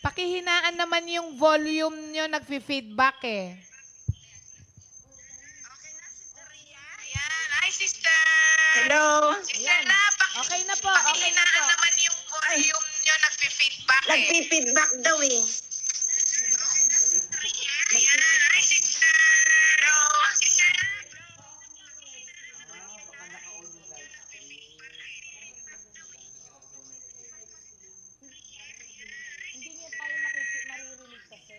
pakihinaan naman yung volume nyo. Nag-feedback eh. Okay na, Sister Ria? Ayan. Hi, Sister. Hello. Sister Ayan. La, Okay na po. Okay na po. naman yung volume. Yung nyo nagpi-feedback eh. Nagpi-feedback daw eh. Hindi niya tayo maririnig kasi.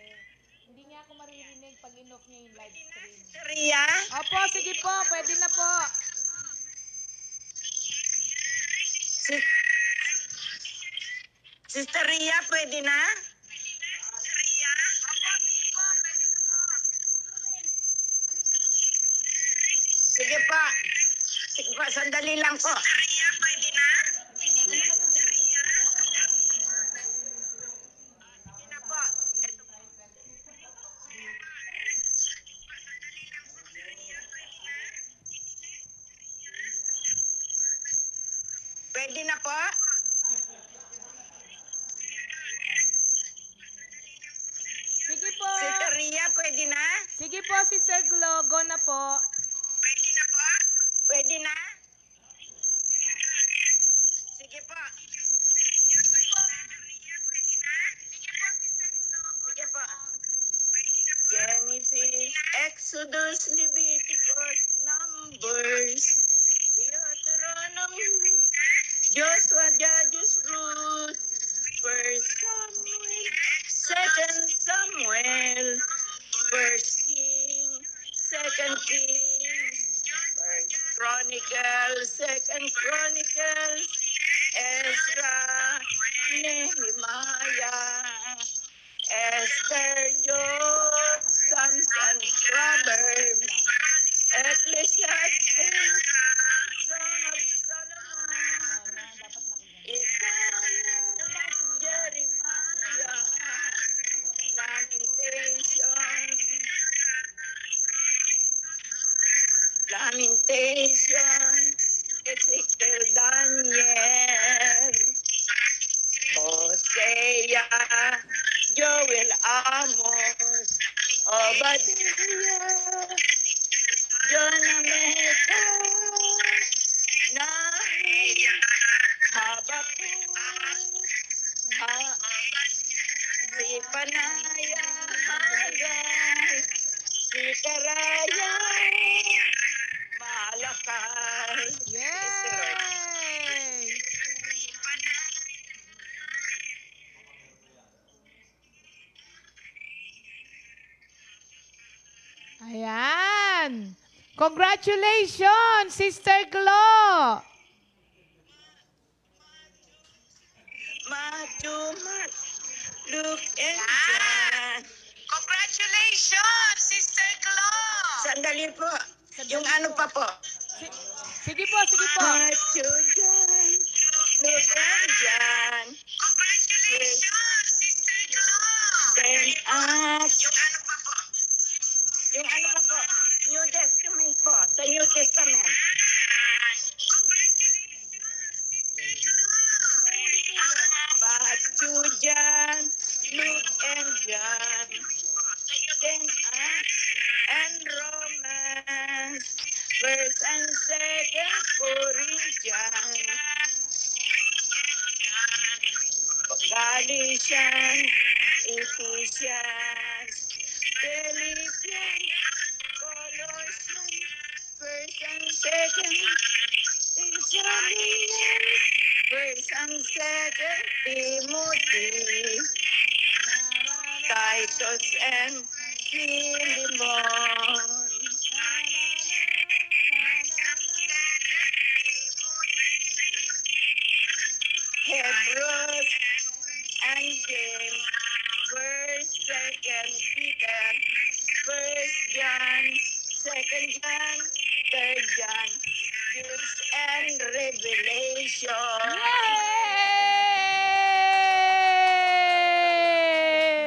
Hindi niya ako maririnig pag in-off niya yung live stream. Ria? Opo, sige po. Pwede na po. Si- Sister Ria, pwede na? Sige pa. Sige pa, sandali lang po. Pwede na po? Sige po. Sister Ria, pwede na? Sige po, Sister Glo. Go na po. Pwede na po? Pwede na? Sige po. Sige po. Genesis, Exodus, Leviticus, Numbers, Deuteronomy, Joshua, Judges, Ruth, First Samuel, Second Samuel, First King, Second Kings, First Chronicles, Second Chronicles, Ezra, Nehemiah, Esther, Job, Psalms and Proverbs, Ecclesiastes, Song of Solomon, Isaiah, Jeremiah, Lamentation, Ezekiel, Daniel, Hosea, Joel, Amos, Obadiah, Jonah, Mecca, Nahum, Habakkuk, Zephaniah, Haggai, Zechariah, Malachi. Yay! Ayan. Congratulations, Sister Glo. Matthew, Mark, Luke, and John. Congratulations, Sister Glo! Sandali po. Yung ano pa po? Sige po, sige po. Matthew, John, Luke, and John. Congratulations, Sister Glo! Then Acts. Yung ano pa po? New Testament po. Sa New Testament. Matthew, John, Luke, and John. Then Acts and Romans. First and Second Corinthians. Galatians, Ephesians, Philippians, Colossians, First and Second Thessalonians, First and Second Timothy, Titus and Philemon, Hebrews and James, First, Second Peter, First John, Second John, Third John, Jude and Revelation.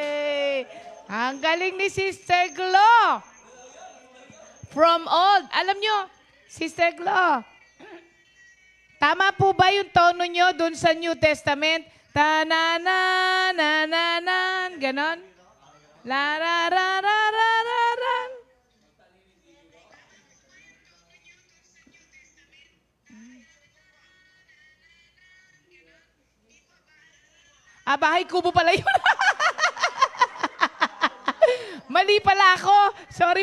Yay! Ang galing ni Sister Glo. From old. Alam nyo, Sister Glo, tama po ba yung tono nyo dun sa New Testament? Ta-na-na-na-na-nan. Ganon? La-ra-ra-ra-ra-ra-ran. Bahay kubo pala yun. Mali pala ako. Sorry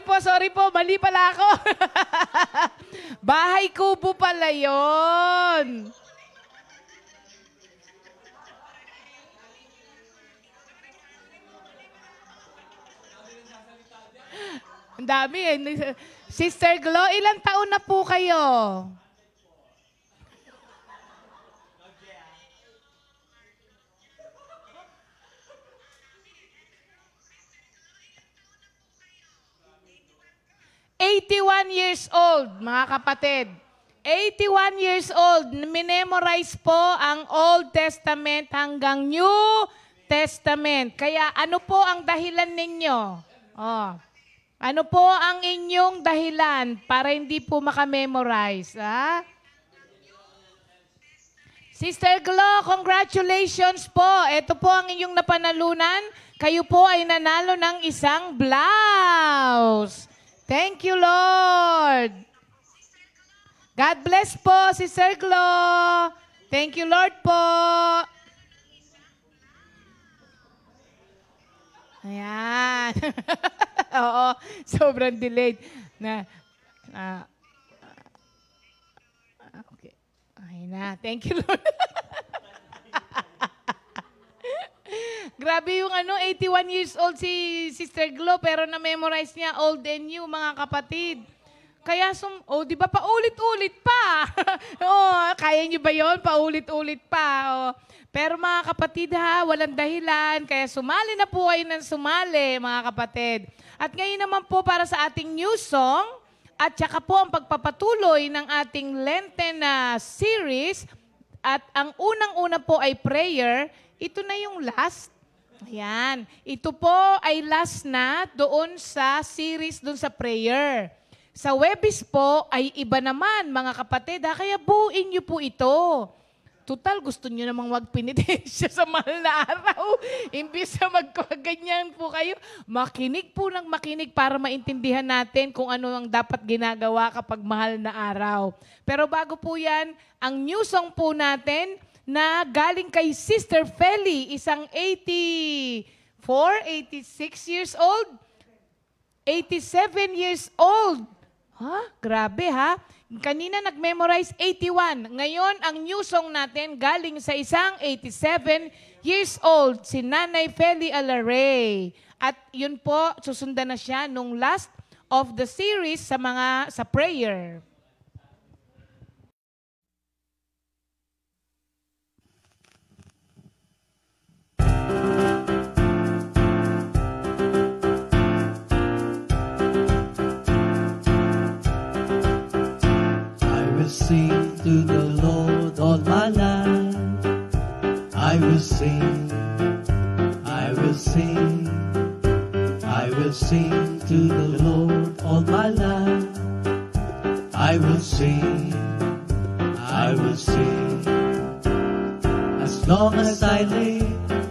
po. Mali pala ako. Bahay kubo pala yun. Ang dami eh. Sister Glo, ilang taon na po kayo? '81 years old, mga kapatid. 81 years old. Minemorize po ang Old Testament hanggang New Testament. Kaya ano po ang dahilan ninyo? Ano po ang inyong dahilan para hindi po makamemorize? Sister Glo, congratulations po. Ito po ang inyong napanalunan. Kayo po ay nanalo ng isang blouse. Thank you, Lord. God bless po, Sister Glo. Thank you, Lord po. Ayan. Oo, sobrang delayed. Okay. Ay na. Thank you, Lord. Grabe yung 81 years old si Sister Glo, pero na-memorize niya old and new, mga kapatid. Kaya, di ba, paulit-ulit pa. Kaya niyo ba yun? Paulit-ulit pa. Pero mga kapatid walang dahilan. Kaya sumali na po kayo ng sumali, mga kapatid. At ngayon naman po para sa ating new song, at saka po ang pagpapatuloy ng ating Lenten series, at ang unang-una po ay prayer. Ito na yung last. Ayan. Ito po ay last na doon sa series, doon sa prayer. Sa Webis po ay iba naman, mga kapatid. Kaya buuin niyo po ito. Total, gusto niyo namang magpenitensya sa mahal na araw. Imbis na magkaganyan po kayo, makinig po ng makinig para maintindihan natin kung ano ang dapat ginagawa kapag mahal na araw. Pero bago po yan, ang new song po natin, na galing kay Sister Feli, isang 86 years old, 87 years old. Grabe Kanina nag-memorize 81. Ngayon, ang new song natin galing sa isang 87 years old, si Nanay Feli Alaray. At yun po, susundan na siya nung last of the series sa prayer. Sing to the Lord all my life. I will sing, I will sing, I will sing to the Lord all my life. I will sing, I will sing. As long as I live,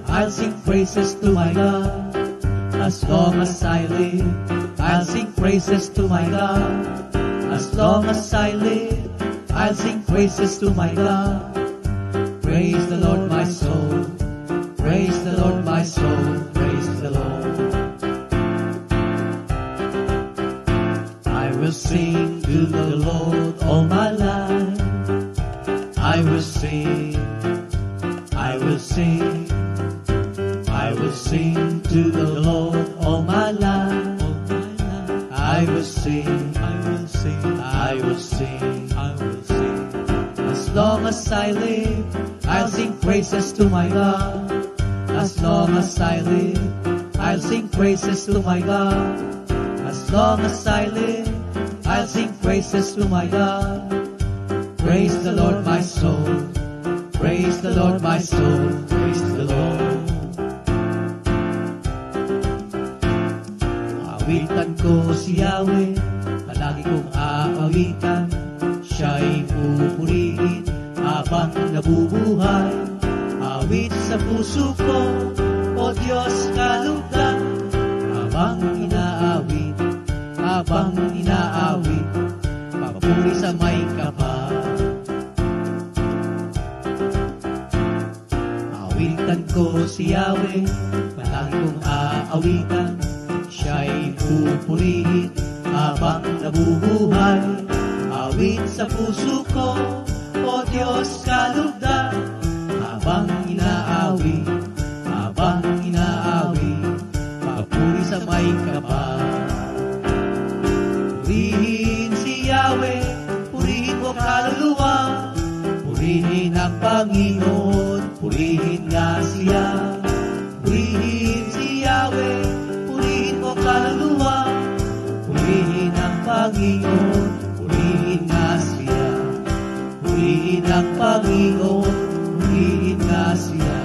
I'll sing praises to my God. As long as I live, I'll sing praises to my God. As long as I live, I'll sing praises to my God. Praise the Lord, my soul. Praise the Lord, my soul. Praise the Lord. I will sing to the Lord all my life. I will sing. I will sing. I will sing to the Lord all my life. I will sing. I will sing. I will sing. As long as I live, I'll sing praises to my God. As long as I live, I'll sing praises to my God. As long as I live, I'll sing praises to my God. Praise the Lord, my soul. Praise the Lord, my soul. Praise the Lord. Awitan ko si Yahweh, palagi kong aawitan. Siya'y pupurihin habang nabubuhay. Awit sa puso ko, O Diyos kalugdan. Habang inaawit, papuri sa may kapal. Awitan ko si Yahweh, palagi kong aawitan, siya'y pupurihin habang nabubuhay. Awit sa puso ko, o Diyos kalugdan, habang inaawi, papuri sa may kapal. Purihin si Yahweh, purihin mo kaluluwa, purihin ang Panginoon, purihin nga siya. Purihin si Yahweh, purihin mo kaluluwa, purihin ang Panginoon, purihin nga siya. Purihin ang Panginoon, purihin nga siya.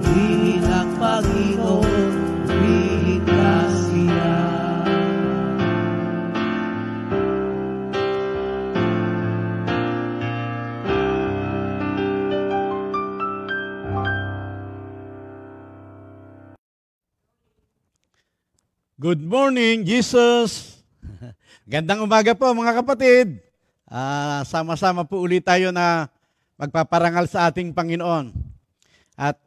Purihin ang Panginoon, purihin nga siya. Good morning, Jesus! Gandang umaga po mga kapatid. Sama-sama po ulit tayo na magpaparangal sa ating Panginoon. At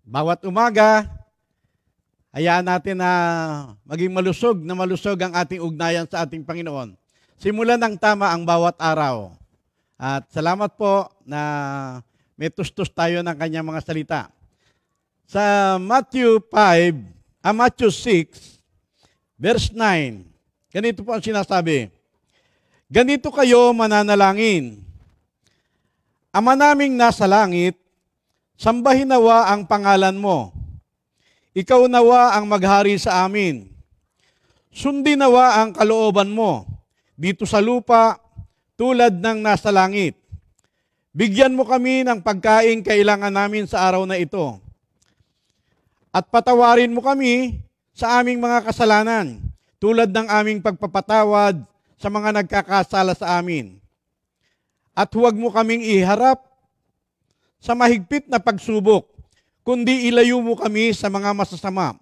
bawat umaga, hayaan natin na maging malusog ang ating ugnayan sa ating Panginoon. Simulan ng tama ang bawat araw. At salamat po na may tustos tayo ng kanyang mga salita. Sa Matthew 6, verse 9, ganito po ang sinasabi, ganito kayo mananalangin, Ama naming nasa langit, sambahin nawa ang pangalan mo. Ikaw nawa ang maghari sa amin. Sundin nawa ang kalooban mo dito sa lupa tulad ng nasa langit. Bigyan mo kami ng pagkain kailangan namin sa araw na ito. At patawarin mo kami sa aming mga kasalanan, tulad ng aming pagpapatawad sa mga nagkakasala sa amin. At huwag mo kaming iharap sa mahigpit na pagsubok, kundi ilayo mo kami sa mga masasama,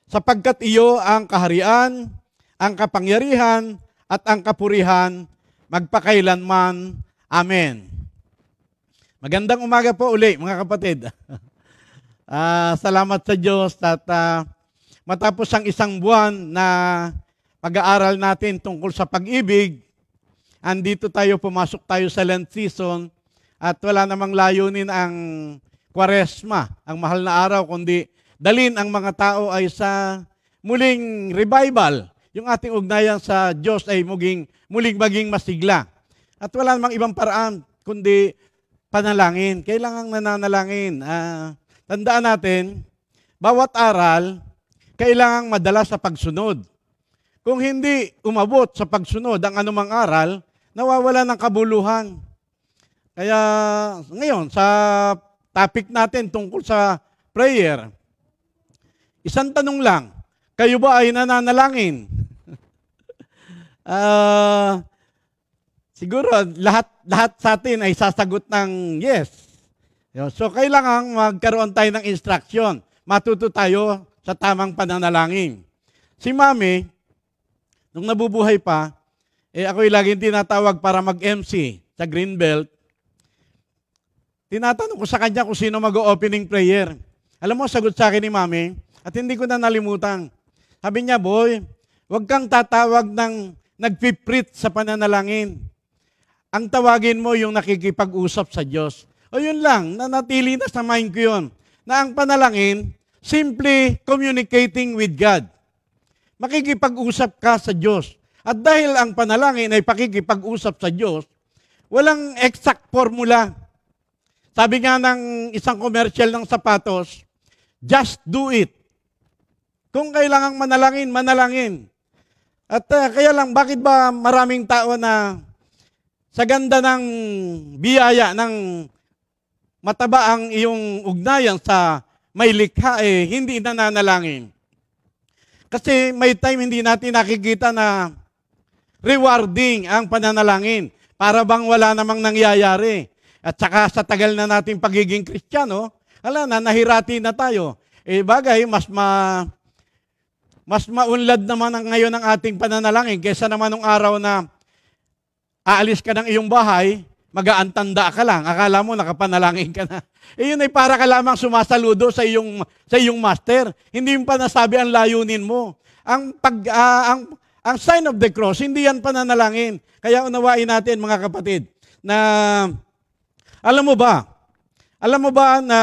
sapagkat iyo ang kaharian, ang kapangyarihan, at ang kapurihan, magpakailanman. Amen. Magandang umaga po uli, mga kapatid. Salamat sa Diyos at matapos ang isang buwan na pag-aaral natin tungkol sa pag-ibig, andito tayo, pumasok tayo sa Lent season at wala namang layunin ang Kwaresma, ang mahal na araw, kundi dalin ang mga tao ay sa muling revival. Yung ating ugnayan sa Diyos ay muling maging masigla. At wala namang ibang paraan kundi panalangin. Kailangang nananalangin. Tandaan natin, bawat aral, kailangang madala sa pagsunod. Kung hindi umabot sa pagsunod ang anumang aral, nawawala ng kabuluhan. Kaya ngayon, sa topic natin tungkol sa prayer, isang tanong lang, kayo ba ay nananalangin? Siguro, lahat sa atin ay sasagot ng yes. So, kailangan magkaroon tayo ng instruction. Matuto tayo sa tamang pananalangin. Si Mami, nung nabubuhay pa, ako'y laging tinatawag para mag-MC sa Greenbelt. Tinatanong ko sa kanya kung sino mag-opening prayer. Alam mo, sagot sa akin ni Mami, at hindi ko na nalimutan. Sabi niya, boy, huwag kang tatawag ng nagpiprit sa pananalangin. Ang tawagin mo yung nakikipag-usap sa Diyos. O yun lang, nanatili na sa mind ko yun, na ang panalangin, simply communicating with God. Makikipag-usap ka sa Diyos. At dahil ang panalangin ay pakikipag-usap sa Diyos, walang exact formula. Sabi nga ng isang commercial ng sapatos, just do it. Kung kailangang manalangin, manalangin. At kaya lang, bakit ba maraming tao na sa ganda ng biyaya, ng mataba ang iyong ugnayan sa may likha, hindi nananalangin? Kasi may time hindi natin nakikita na rewarding ang pananalangin. Para bang wala namang nangyayari. At saka sa tagal na nating pagiging Kristiyano, nahirati na tayo. Bagay, mas maunlad naman ngayon ang ating pananalangin kaysa naman nung araw na aalis ka ng iyong bahay, mag-aantanda ka lang. Akala mo nakapanalangin ka na. Yun ay para ka lamang sumasaludo sa iyong master. Hindi mo pa nasabi ang layunin mo. Ang sign of the cross, hindi yan pananalangin. Kaya unawain natin mga kapatid na alam mo ba na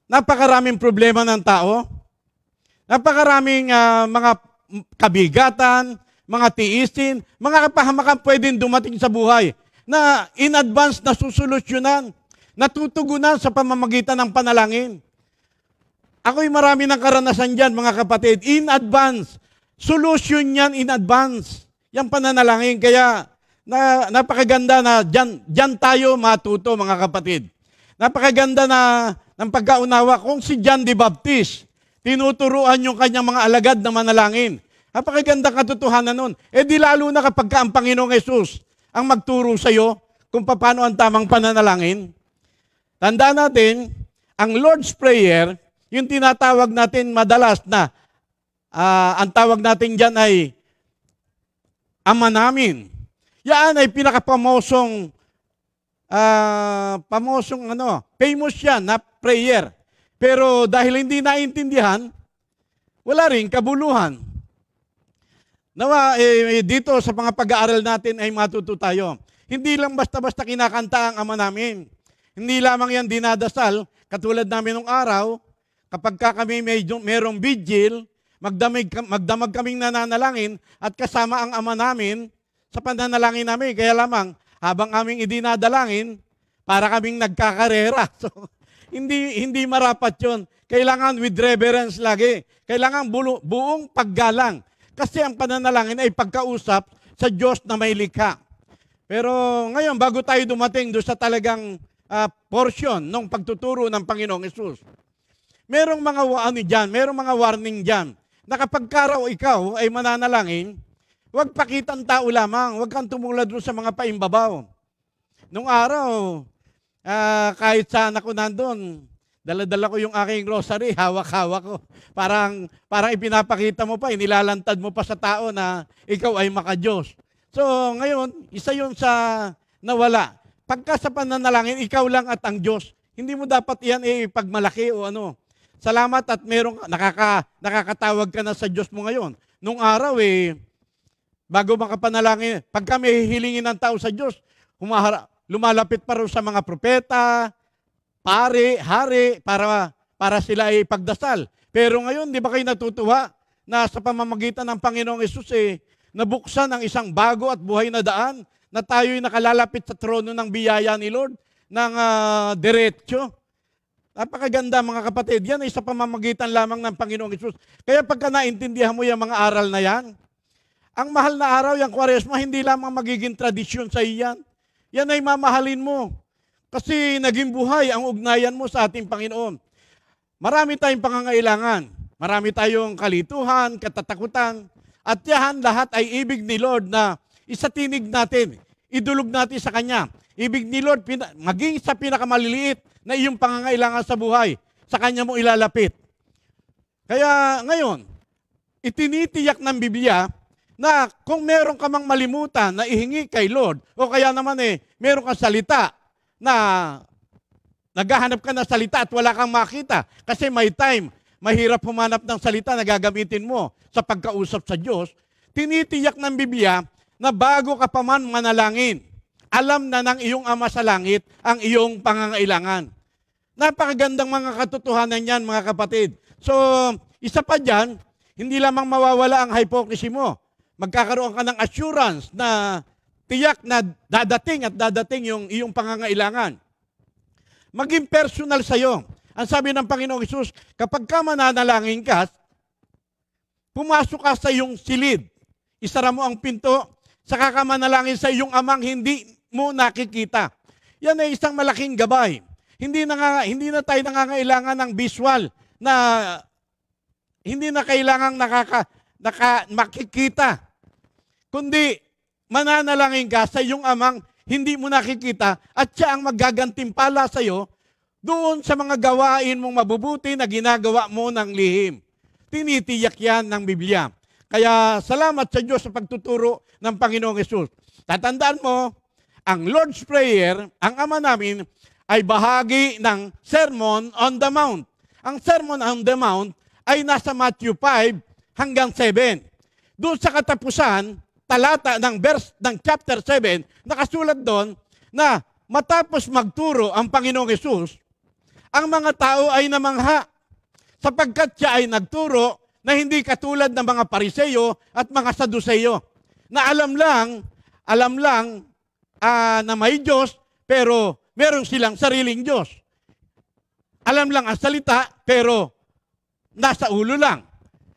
napakaraming problema ng tao? Napakaraming mga kabigatan, mga tiisin, mga kapahamakan pwedeng dumating sa buhay na in advance na susolusyonan, natutugunan sa pamamagitan ng panalangin. Ako'y marami ng karanasan dyan, mga kapatid. In advance. Solution yan in advance. Yang pananalangin. Kaya napakaganda na dyan tayo matuto, mga kapatid. Napakaganda na ng pagkaunawa kung si John the Baptist, tinuturuan yung kanyang mga alagad na manalangin. Napakagandang katotohanan nun. Di lalo na kapag ang Panginoong Yesus ang magturo sa iyo kung paano ang tamang pananalangin. Tandaan natin, ang Lord's Prayer, yung tinatawag natin madalas na, ang tawag natin dyan ay Ama namin. Yan ay pinakapamosong, famous yan na prayer. Pero dahil hindi naintindihan, wala rin kabuluhan. Nawa, dito sa mga pag-aaral natin ay matuto tayo. Hindi lang basta-basta kinakanta ang Ama namin. Hindi lamang yan dinadasal, katulad namin nung araw, kapag kami merong vigil, magdamag kaming nananalangin at kasama ang Ama namin sa pananalangin namin. Kaya lamang, habang aming idinadalangin, para kaming nagkakarera. So, hindi marapat yun. Kailangan with reverence lagi. Kailangan buong paggalang. Kasi ang pananalangin ay pagkausap sa Diyos na may likha. Pero ngayon, bago tayo dumating doon sa talagang portion ng pagtuturo ng Panginoong Yesus, merong mga merong mga warning dyan, na kapag raw ikaw ay mananalangin, huwag pakitang tao lamang, huwag kang tumulad doon sa mga paimbabaw. Nung araw, kahit saan ako nandun, dala-dala ko yung aking rosary, hawak-hawak ko. Parang ipinapakita mo pa, inilalantad mo pa sa tao na ikaw ay maka-Diyos. So, ngayon, isa yun sa nawala. Pagka sa pananalangin, ikaw lang at ang Diyos. Hindi mo dapat yan pagmalaki o ano. Salamat at nakakatawag ka na sa Diyos mo ngayon. Nung araw, bago makapanalangin, pagka may hihilingin ng tao sa Diyos, lumalapit pa rin sa mga propeta, pare, hari, para sila ay pagdasal. Pero ngayon, di ba kayo natutuwa na sa pamamagitan ng Panginoong Yesus nabuksan ang isang bago at buhay na daan na tayo'y nakalalapit sa trono ng biyaya ni Lord ng diretsyo. Napakaganda mga kapatid. Yan ay sa pamamagitan lamang ng Panginoong Yesus. Kaya pagka naintindihan mo yung mga aral na yan, ang mahal na araw, yung Kwaresma, hindi lamang magiging tradisyon sa iyan. Yan ay mamahalin mo. Kasi naging buhay ang ugnayan mo sa ating Panginoon. Marami tayong pangangailangan. Marami tayong kalituhan, katatakutan. At yan lahat ay ibig ni Lord na isatinig natin. Idulog natin sa Kanya. Ibig ni Lord, maging sa pinakamaliliit na iyong pangangailangan sa buhay, sa Kanya mo ilalapit. Kaya ngayon, itinitiyak ng Biblia na kung meron ka mang malimutan na ihingi kay Lord, o kaya naman meron kang salita na naghahanap ka ng salita at wala kang makita kasi may time, mahirap humanap ng salita na gagamitin mo sa pagkausap sa Diyos, tinitiyak ng Biblia na bago ka pa man manalangin, alam na ng iyong Ama sa langit ang iyong pangangailangan. Napakagandang mga katotohanan yan, mga kapatid. So, isa pa dyan, hindi lamang mawawala ang hypocrisy mo. Magkakaroon ka ng assurance na tiyak na dadating yung iyong pangangailangan. Maging personal sa'yo. Ang sabi ng Panginoong Hesus, kapag ka mananalangin ka, pumasok ka sa iyong silid. Isara mo ang pinto, saka ka manalangin sa iyong amang hindi mo nakikita. Yan ay isang malaking gabay. Hindi na tayo nangangailangan ng visual na hindi na kailangang makikita. Kundi mananalangin ka sa iyong amang hindi mo nakikita at siya ang magagantimpala sa iyo doon sa mga gawain mong mabubuti na ginagawa mo ng lihim. Tinitiyak yan ng Biblia. Kaya salamat sa Diyos sa pagtuturo ng Panginoong Hesus. Tatandaan mo, Ang Lord's Prayer, ang Ama namin, ay bahagi ng Sermon on the Mount. Ang Sermon on the Mount ay nasa Matthew 5 hanggang 7. Doon sa katapusan, talata ng chapter 7, nakasulat doon na matapos magturo ang Panginoong Hesus, ang mga tao ay namangha sapagkat siya ay nagturo na hindi katulad ng mga Pariseyo at mga Saduseyo na alam lang na may Diyos pero meron silang sariling Diyos. Alam lang ang salita pero nasa ulo lang.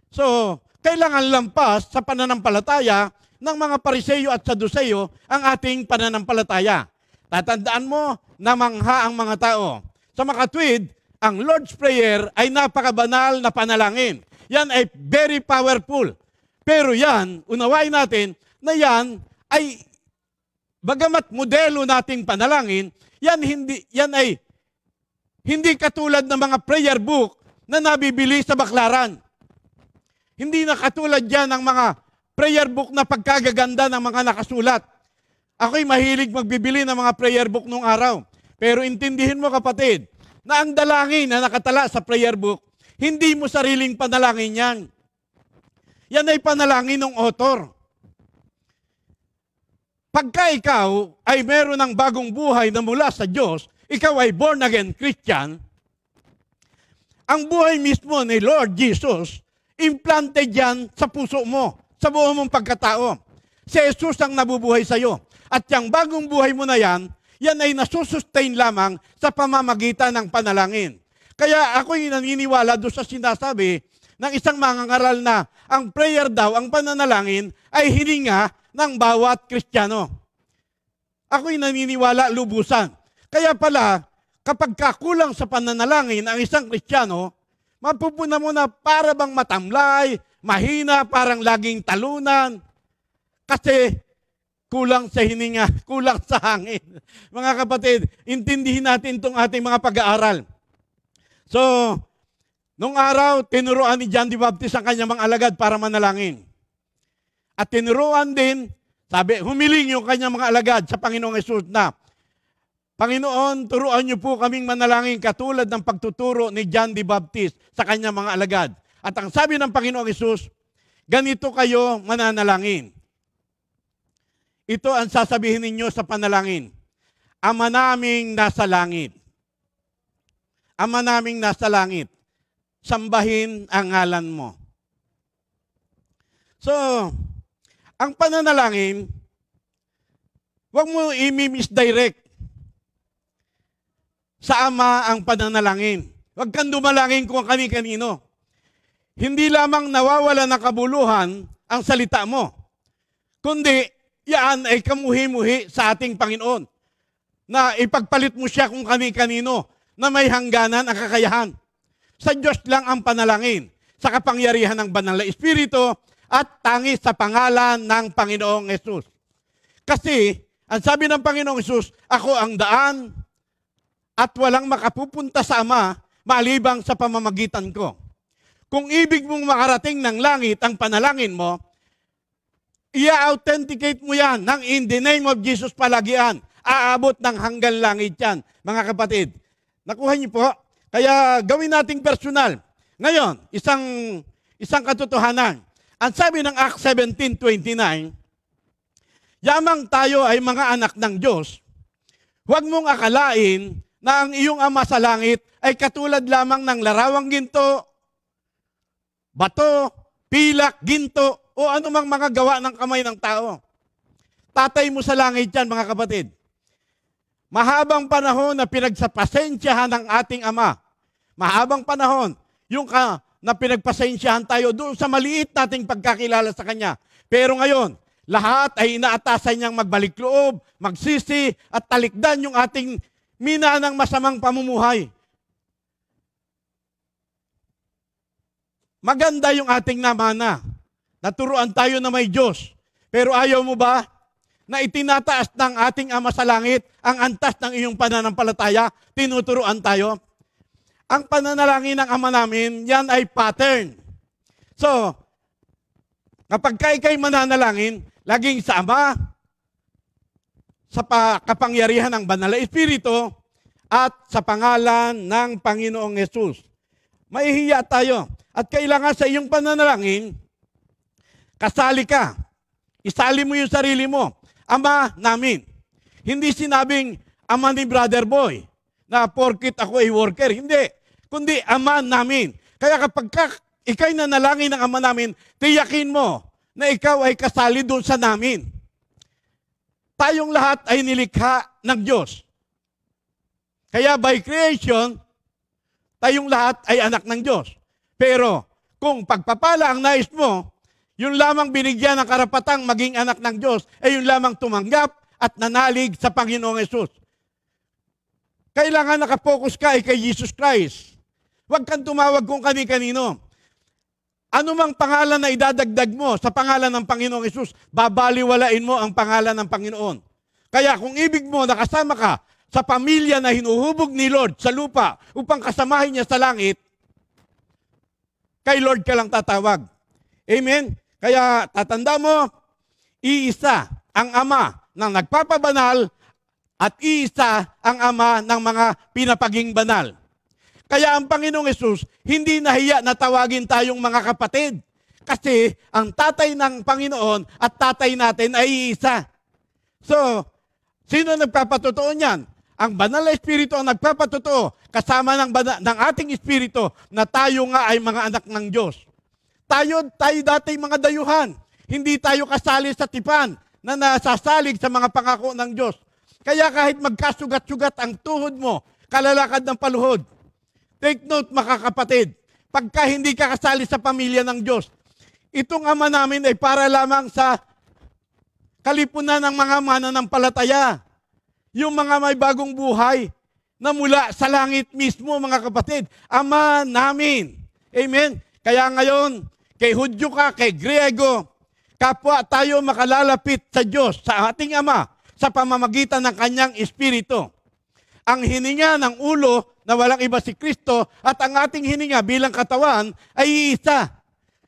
So, kailangan lampas sa pananampalataya ng mga Pariseyo at Saduseyo ang ating pananampalataya. Tatandaan mo na mangha ang mga tao. Sa makatwid, ang Lord's Prayer ay napakabanal na panalangin. Yan ay very powerful. Pero yan, unawain natin na yan ay bagamat modelo nating panalangin, yan ay hindi katulad ng mga prayer book na nabibili sa baklaran. Hindi na katulad yan ng mga prayer book na pagkagaganda ng mga nakasulat. Ako'y mahilig magbibili ng mga prayer book nung araw. Pero intindihin mo kapatid, na ang dalangin na nakatala sa prayer book, hindi mo sariling panalangin yan. Yan ay panalangin ng author. Pagka ikaw ay meron ng bagong buhay na mula sa Diyos, ikaw ay born again Christian, ang buhay mismo ni Lord Jesus, implanted yan sa puso mo, sa buo mong pagkatao. Si Jesus ang nabubuhay sa iyo. At yung bagong buhay mo na yan ay nasusustain lamang sa pamamagitan ng panalangin. Kaya ako'y naniniwala doon sa sinasabi ng isang mangangaral na ang prayer daw, ang pananalangin, ay hininga ng bawat Kristiyano. Ako'y naniniwala lubusan. Kaya pala, kapag kakulang sa pananalangin ang isang Kristiyano, mapupuna mo na para bang matamlay, mahina, parang laging talunan. Kasi kulang sa hininga, kulang sa hangin. Mga kapatid, intindihin natin itong ating mga pag-aaral. So, nung araw, tinuruan ni John the Baptist ang kanyang mga alagad para manalangin. At tinuruan din, sabi, humiling yung kanyang mga alagad sa Panginoong Hesus na, Panginoon, turuan niyo po kaming manalangin katulad ng pagtuturo ni John the Baptist sa kanyang mga alagad. At ang sabi ng Panginoong Hesus, ganito kayo mananalangin. Ito ang sasabihin ninyo sa panalangin. Ama naming nasa langit. Ama naming nasa langit. Sambahin ang ngalan mo. So, ang pananalangin, huwag mo i-misdirect sa Ama ang pananalangin. Huwag kang dumalangin kung kani-kanino. Hindi lamang nawawala ng kabuluhan ang salita mo, kundi yan ay kamuhi-muhi sa ating Panginoon na ipagpalit mo siya kung kani-kanino na may hangganan ang kakayahan. Sa Diyos lang ang panalangin, sa kapangyarihan ng Banal na Espiritu at tangis sa pangalan ng Panginoong Hesus. Kasi, ang sabi ng Panginoong Hesus, ako ang daan at walang makapupunta sa Ama malibang sa pamamagitan ko. Kung ibig mong makarating ng langit ang panalangin mo, i-authenticate mo yan ng in the name of Jesus palagian. Aabot ng hanggang langit yan, mga kapatid. Nakuha niyo po? Kaya gawin nating personal. Ngayon, isang katotohanan. Ang sabi ng Acts 17:29, yamang tayo ay mga anak ng Diyos, huwag mong akalain na ang iyong Ama sa langit ay katulad lamang ng larawang ginto, bato, pilak, ginto, o anumang mga gawa ng kamay ng tao. Tatay mo sa langit yan, mga kapatid. Mahabang panahon na pinagpasensyahan ng ating Ama. Mahabang panahon yung na pinagpasensyahan tayo doon sa maliit nating pagkakilala sa Kanya. Pero ngayon, lahat ay inaatasan niyang magbalik loob, magsisi, at talikdan yung ating minanang masamang pamumuhay. Maganda yung ating namana. Naturuan tayo na may Diyos. Pero ayaw mo ba na itinataas ng ating Ama sa langit ang antas ng iyong pananampalataya? Tinuturuan tayo. Ang pananalangin ng Ama namin, yan ay pattern. So, kapag ika'y mananalangin, laging sa Ama, sa kapangyarihan ng Banal na Espiritu at sa pangalan ng Panginoong Yesus. Mahihiya tayo. At kailangan sa iyong pananalangin, kasali ka. Isali mo yung sarili mo. Ama namin. Hindi sinabing ama ni Brother Boy na porkit ako ay worker. Hindi. Kundi ama namin. Kaya kapag ikay nanalangin ng ama namin, tiyakin mo na ikaw ay kasali doon sa namin. Tayong lahat ay nilikha ng Diyos. Kaya by creation, tayong lahat ay anak ng Diyos. Pero kung pagpapala ang nais mo, yun lamang binigyan ng karapatang maging anak ng Diyos, ay yun lamang tumanggap at nanalig sa Panginoong Yesus. Kailangan nakapokus ka kay Jesus Christ. Huwag kang tumawag kung kani-kanino. Ano mang pangalan na idadagdag mo sa pangalan ng Panginoong Yesus, babaliwalain mo ang pangalan ng Panginoon. Kaya kung ibig mo nakasama ka sa pamilya na hinuhubog ni Lord sa lupa upang kasamahin niya sa langit, kay Lord ka lang tatawag. Amen? Kaya tatanda mo, iisa ang Ama ng nagpapabanal at iisa ang Ama ng mga pinapaging banal. Kaya ang Panginoong Yesus hindi nahiya na tawagin tayong mga kapatid. Kasi ang tatay ng Panginoon at tatay natin ay iisa. So, sino nagpapatotoo niyan? Ang Banal na Espiritu ang nagpapatotoo kasama ng ating Espiritu na tayo nga ay mga anak ng Diyos. Tayo dati mga dayuhan. Hindi tayo kasali sa tipan na nasasalig sa mga pangako ng Diyos. Kaya kahit magkasugat-sugat ang tuhod mo, kalalakad ng paluhod, take note mga kapatid, pagka hindi ka kasali sa pamilya ng Diyos, itong ama namin ay para lamang sa kalipunan ng mga mananampalataya. Yung mga may bagong buhay na mula sa langit mismo, mga kapatid, Ama namin. Amen? Kaya ngayon, kay Hudyo ka, kay Griego, kapwa tayo makalalapit sa Diyos, sa ating Ama, sa pamamagitan ng Kanyang Espiritu. Ang hininga ng ulo na walang iba si Kristo at ang ating hininga bilang katawan ay iisa.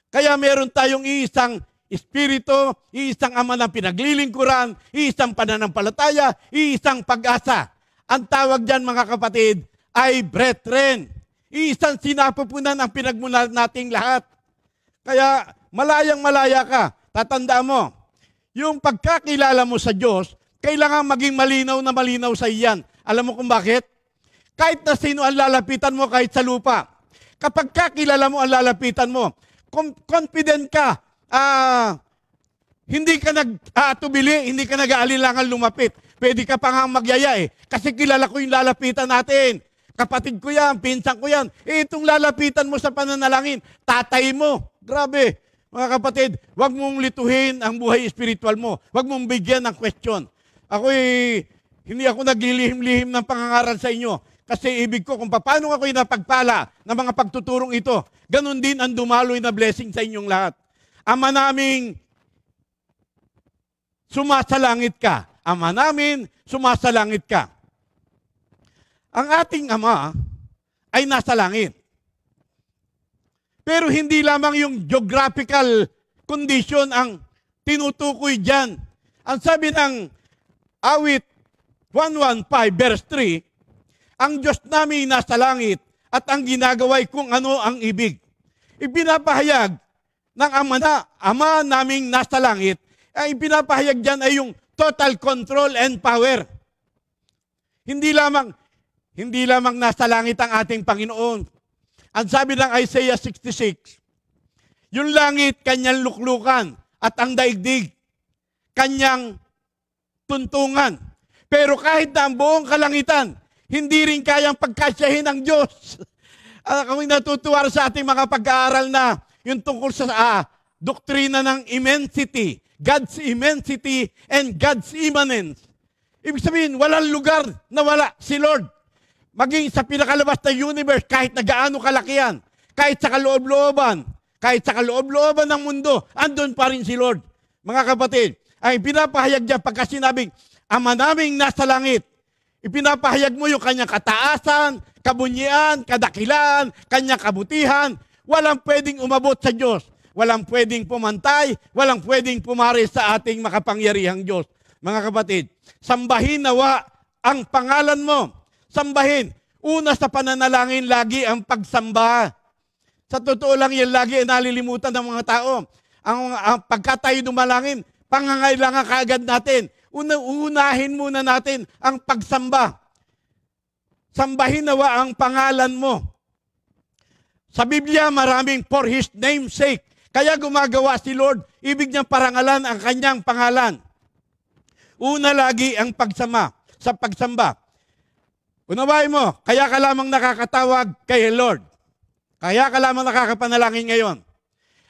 Kaya meron tayong iisang Espiritu, iisang Ama ng pinaglilingkuran, iisang pananampalataya, iisang pag-asa. Ang tawag dyan mga kapatid ay brethren. Iisang sinapupunan ang pinagmulan nating lahat. Kaya malayang-malaya ka. Tatanda mo, yung pagkakilala mo sa Diyos, kailangan maging malinaw na malinaw sa iyan. Alam mo kung bakit? Kahit na sino ang lalapitan mo kahit sa lupa. Kapag kakilala mo ang lalapitan mo, confident ka, hindi ka nag-aatubili, hindi ka nag-aalilangan lumapit. Pwede ka pa nga magyaya kasi kilala ko yung lalapitan natin. Kapatid ko yan, pinsan ko yan. Itong lalapitan mo sa pananalangin, tatay mo. Grabe. Mga kapatid, huwag mong lituhin ang buhay espiritual mo. Huwag mong bigyan ng question. Hindi ako naglilihim-lihim ng pangangaral sa inyo. Kasi ibig ko kung paano ako napagpala ng mga pagtuturong ito, ganun din ang dumaloy na blessing sa inyong lahat. Ama naming sumasalangit ka. Ama namin, sumasalangit ka. Ang ating Ama ay nasa langit. Pero hindi lamang yung geographical condition ang tinutukoy dyan. Ang sabi ng awit 115 verse 3, ang Diyos namin nasa langit at ang ginagaway kung ano ang ibig. Ipinapahayag ng Ama naming nasa langit, ay ipinapahayag dyan ay yung total control and power. Hindi lamang nasa langit ang ating Panginoon. Ang sabi ng Isaiah 66, yung langit, kanyang luklukan at ang daigdig, kanyang tuntungan. Pero kahit na ang buong kalangitan, hindi rin kayang pagkasyahin ng Diyos. Kami natutuwa sa ating mga pag-aaral na yung tungkol sa doktrina ng immensity, God's immensity and God's immanence. Ibig sabihin, walang lugar na wala si Lord. Maging sa pinakalabas na universe, kahit na gaano kalakihan, kahit sa kaloob-looban ng mundo, andun pa rin si Lord. Mga kapatid, ay pinapahayag niya pagka sinabing, Ama naming nasa langit, ipinapahayag mo yung kanyang kataasan, kabunyian, kadakilaan, kanyang kabutihan. Walang pwedeng umabot sa Diyos. Walang pwedeng pumantay, walang pwedeng pumares sa ating makapangyarihang Diyos. Mga kapatid, Sambahin nawa ang pangalan mo. Sambahin. Una sa pananalangin, lagi ang pagsamba. Sa totoo lang yan, lagi ay nalilimutan ng mga tao. Ang pagka tayo dumalangin, pangangailangan kaagad natin. Unahin muna natin ang pagsamba. Sambahin nawa ang pangalan mo. Sa Biblia, maraming for His name's sake. Kaya gumagawa si Lord, ibig niyang parangalan ang kanyang pangalan. Una lagi ang pagsamba. Sa pagsamba. Unawain mo, kaya ka lamang nakakatawag kay Lord. Kaya ka lamang nakakapanalangin ngayon.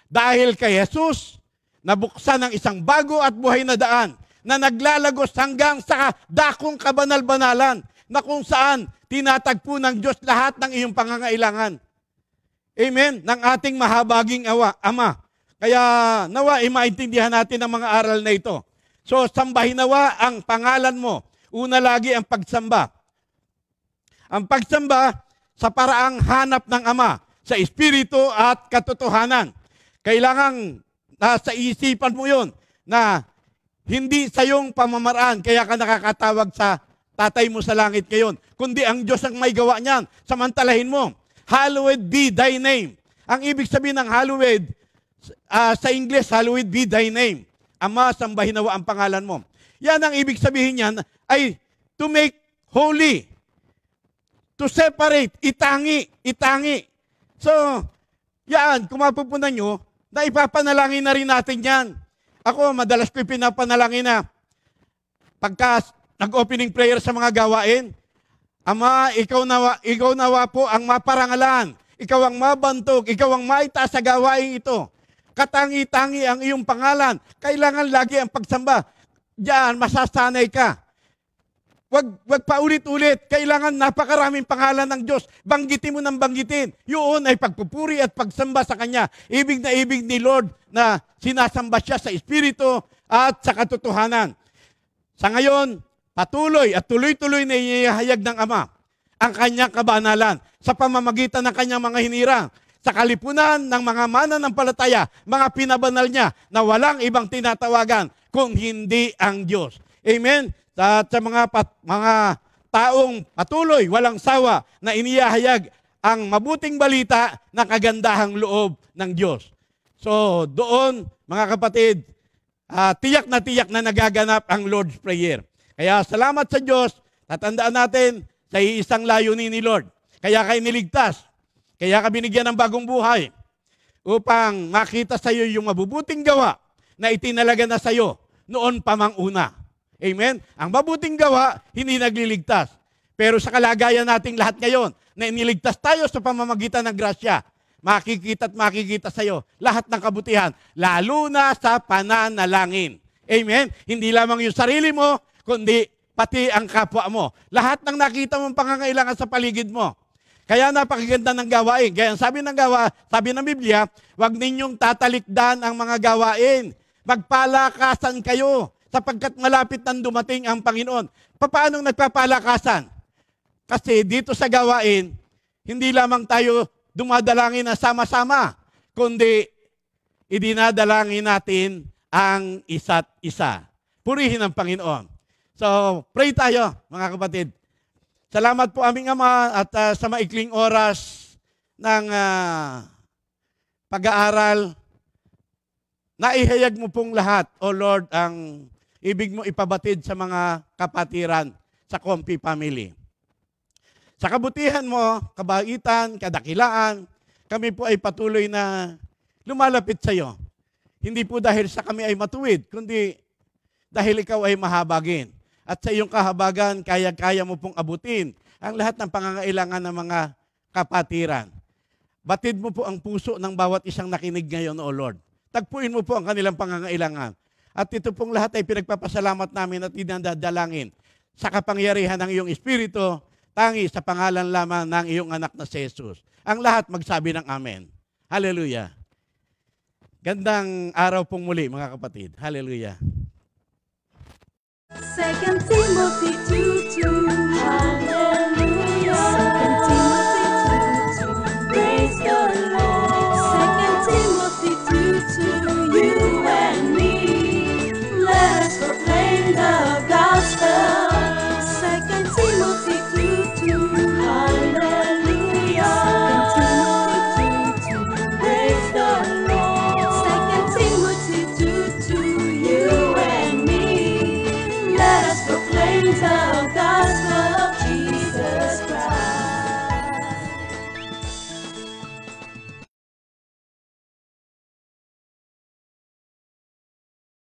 Dahil kay Jesus, nabuksan ang isang bago at buhay na daan na naglalagos hanggang sa dakong kabanal-banalan na kung saan tinatagpo ng Diyos lahat ng iyong pangangailangan. Amen? Ng ating mahabaging Ama. Kaya nawa, maintindihan natin ang mga aral na ito. So, sambahin nawa ang pangalan mo. Una lagi ang pagsamba. Ang pagsamba sa paraang hanap ng Ama, sa Espiritu at katotohanan. Kailangang nasa isipan mo yun na hindi sa iyong pamamaraan kaya ka nakakatawag sa tatay mo sa langit ngayon, kundi ang Diyos ang may gawa niyan. Samantalahin mo, hallowed be thy name. Ang ibig sabihin ng hallowed, sa English, hallowed be thy name. Ama, sambahin nawa ang pangalan mo. Yan ang ibig sabihin niyan ay to make holy. To separate, itangi. So, yan, kung mapupunan nyo, na ipapanalangin na rin natin yan. Ako, madalas ko pinapanalangin na pagka nag-opening prayer sa mga gawain, Ama, ikaw nawa po ang maparangalan. Ikaw ang mabantog. Ikaw ang maitaas sa gawain ito. Katangi-tangi ang iyong pangalan. Kailangan lagi ang pagsamba. Diyan, masasanay ka. Wag paulit-ulit. Kailangan napakaraming pangalan ng Diyos. Banggitin mo ng banggitin. Yun ay pagpupuri at pagsamba sa Kanya. Ibig na ibig ni Lord na sinasamba siya sa Espiritu at sa katotohanan. Sa ngayon, patuloy at tuloy-tuloy na ihahayag ng Ama ang Kanyang kabanalan sa pamamagitan ng Kanyang mga hinirang, sa kalipunan ng mga mananampalataya, mga pinabanal niya na walang ibang tinatawagan kung hindi ang Diyos. Amen? At sa mga taong patuloy, walang sawa na inihahayag ang mabuting balita ng kagandahang loob ng Diyos. So doon, mga kapatid, tiyak na nagaganap ang Lord's Prayer. Kaya salamat sa Diyos, tatandaan natin sa iisang layunin ni Lord. Kaya ka iniligtas, kaya ka binigyan ng bagong buhay upang makita sa iyo yung mabubuting gawa na itinalaga na sa iyo noon pa mang una. Amen? Ang mabuting gawa, hindi nagliligtas. Pero sa kalagayan nating lahat ngayon, na iniligtas tayo sa pamamagitan ng grasya, makikita sa iyo lahat ng kabutihan, lalo na sa pananalangin. Amen? Hindi lamang yung sarili mo, kundi pati ang kapwa mo. Lahat ng nakita mong pangangailangan sa paligid mo. Kaya napakaganda ng gawain. Kaya sabi ng Biblia, huwag ninyong tatalikdan ang mga gawain. Magpalakasan kayo sapagkat malapit nang dumating ang Panginoon. Paano nagpapalakasan? Kasi dito sa gawain, hindi lamang tayo dumadalangin na sama-sama, kundi idinadalangin natin ang isa't isa. Purihin ang Panginoon. So, pray tayo, mga kapatid. Salamat po aming Ama at sa maikling oras ng pag-aaral, naihayag mo pong lahat, O Lord, ang ibig mo ipabatid sa mga kapatiran sa Comfy Family. Sa kabutihan mo, kabaitan, kadakilaan, kami po ay patuloy na lumalapit sa iyo. Hindi po dahil sa kami ay matuwid, kundi dahil ikaw ay mahabagin. At sa iyong kahabagan, kaya-kaya mo pong abutin ang lahat ng pangangailangan ng mga kapatiran. Batid mo po ang puso ng bawat isang nakinig ngayon, O Lord. Tagpuin mo po ang kanilang pangangailangan. At ito pong lahat ay pinagpapasalamat namin at dinadalangin sa kapangyarihan ng iyong Espiritu, tangi sa pangalan lamang ng iyong anak na si Jesus. Ang lahat magsabi ng Amen. Hallelujah. Gandang araw pong muli, mga kapatid. Hallelujah. 2 Timothy 2:2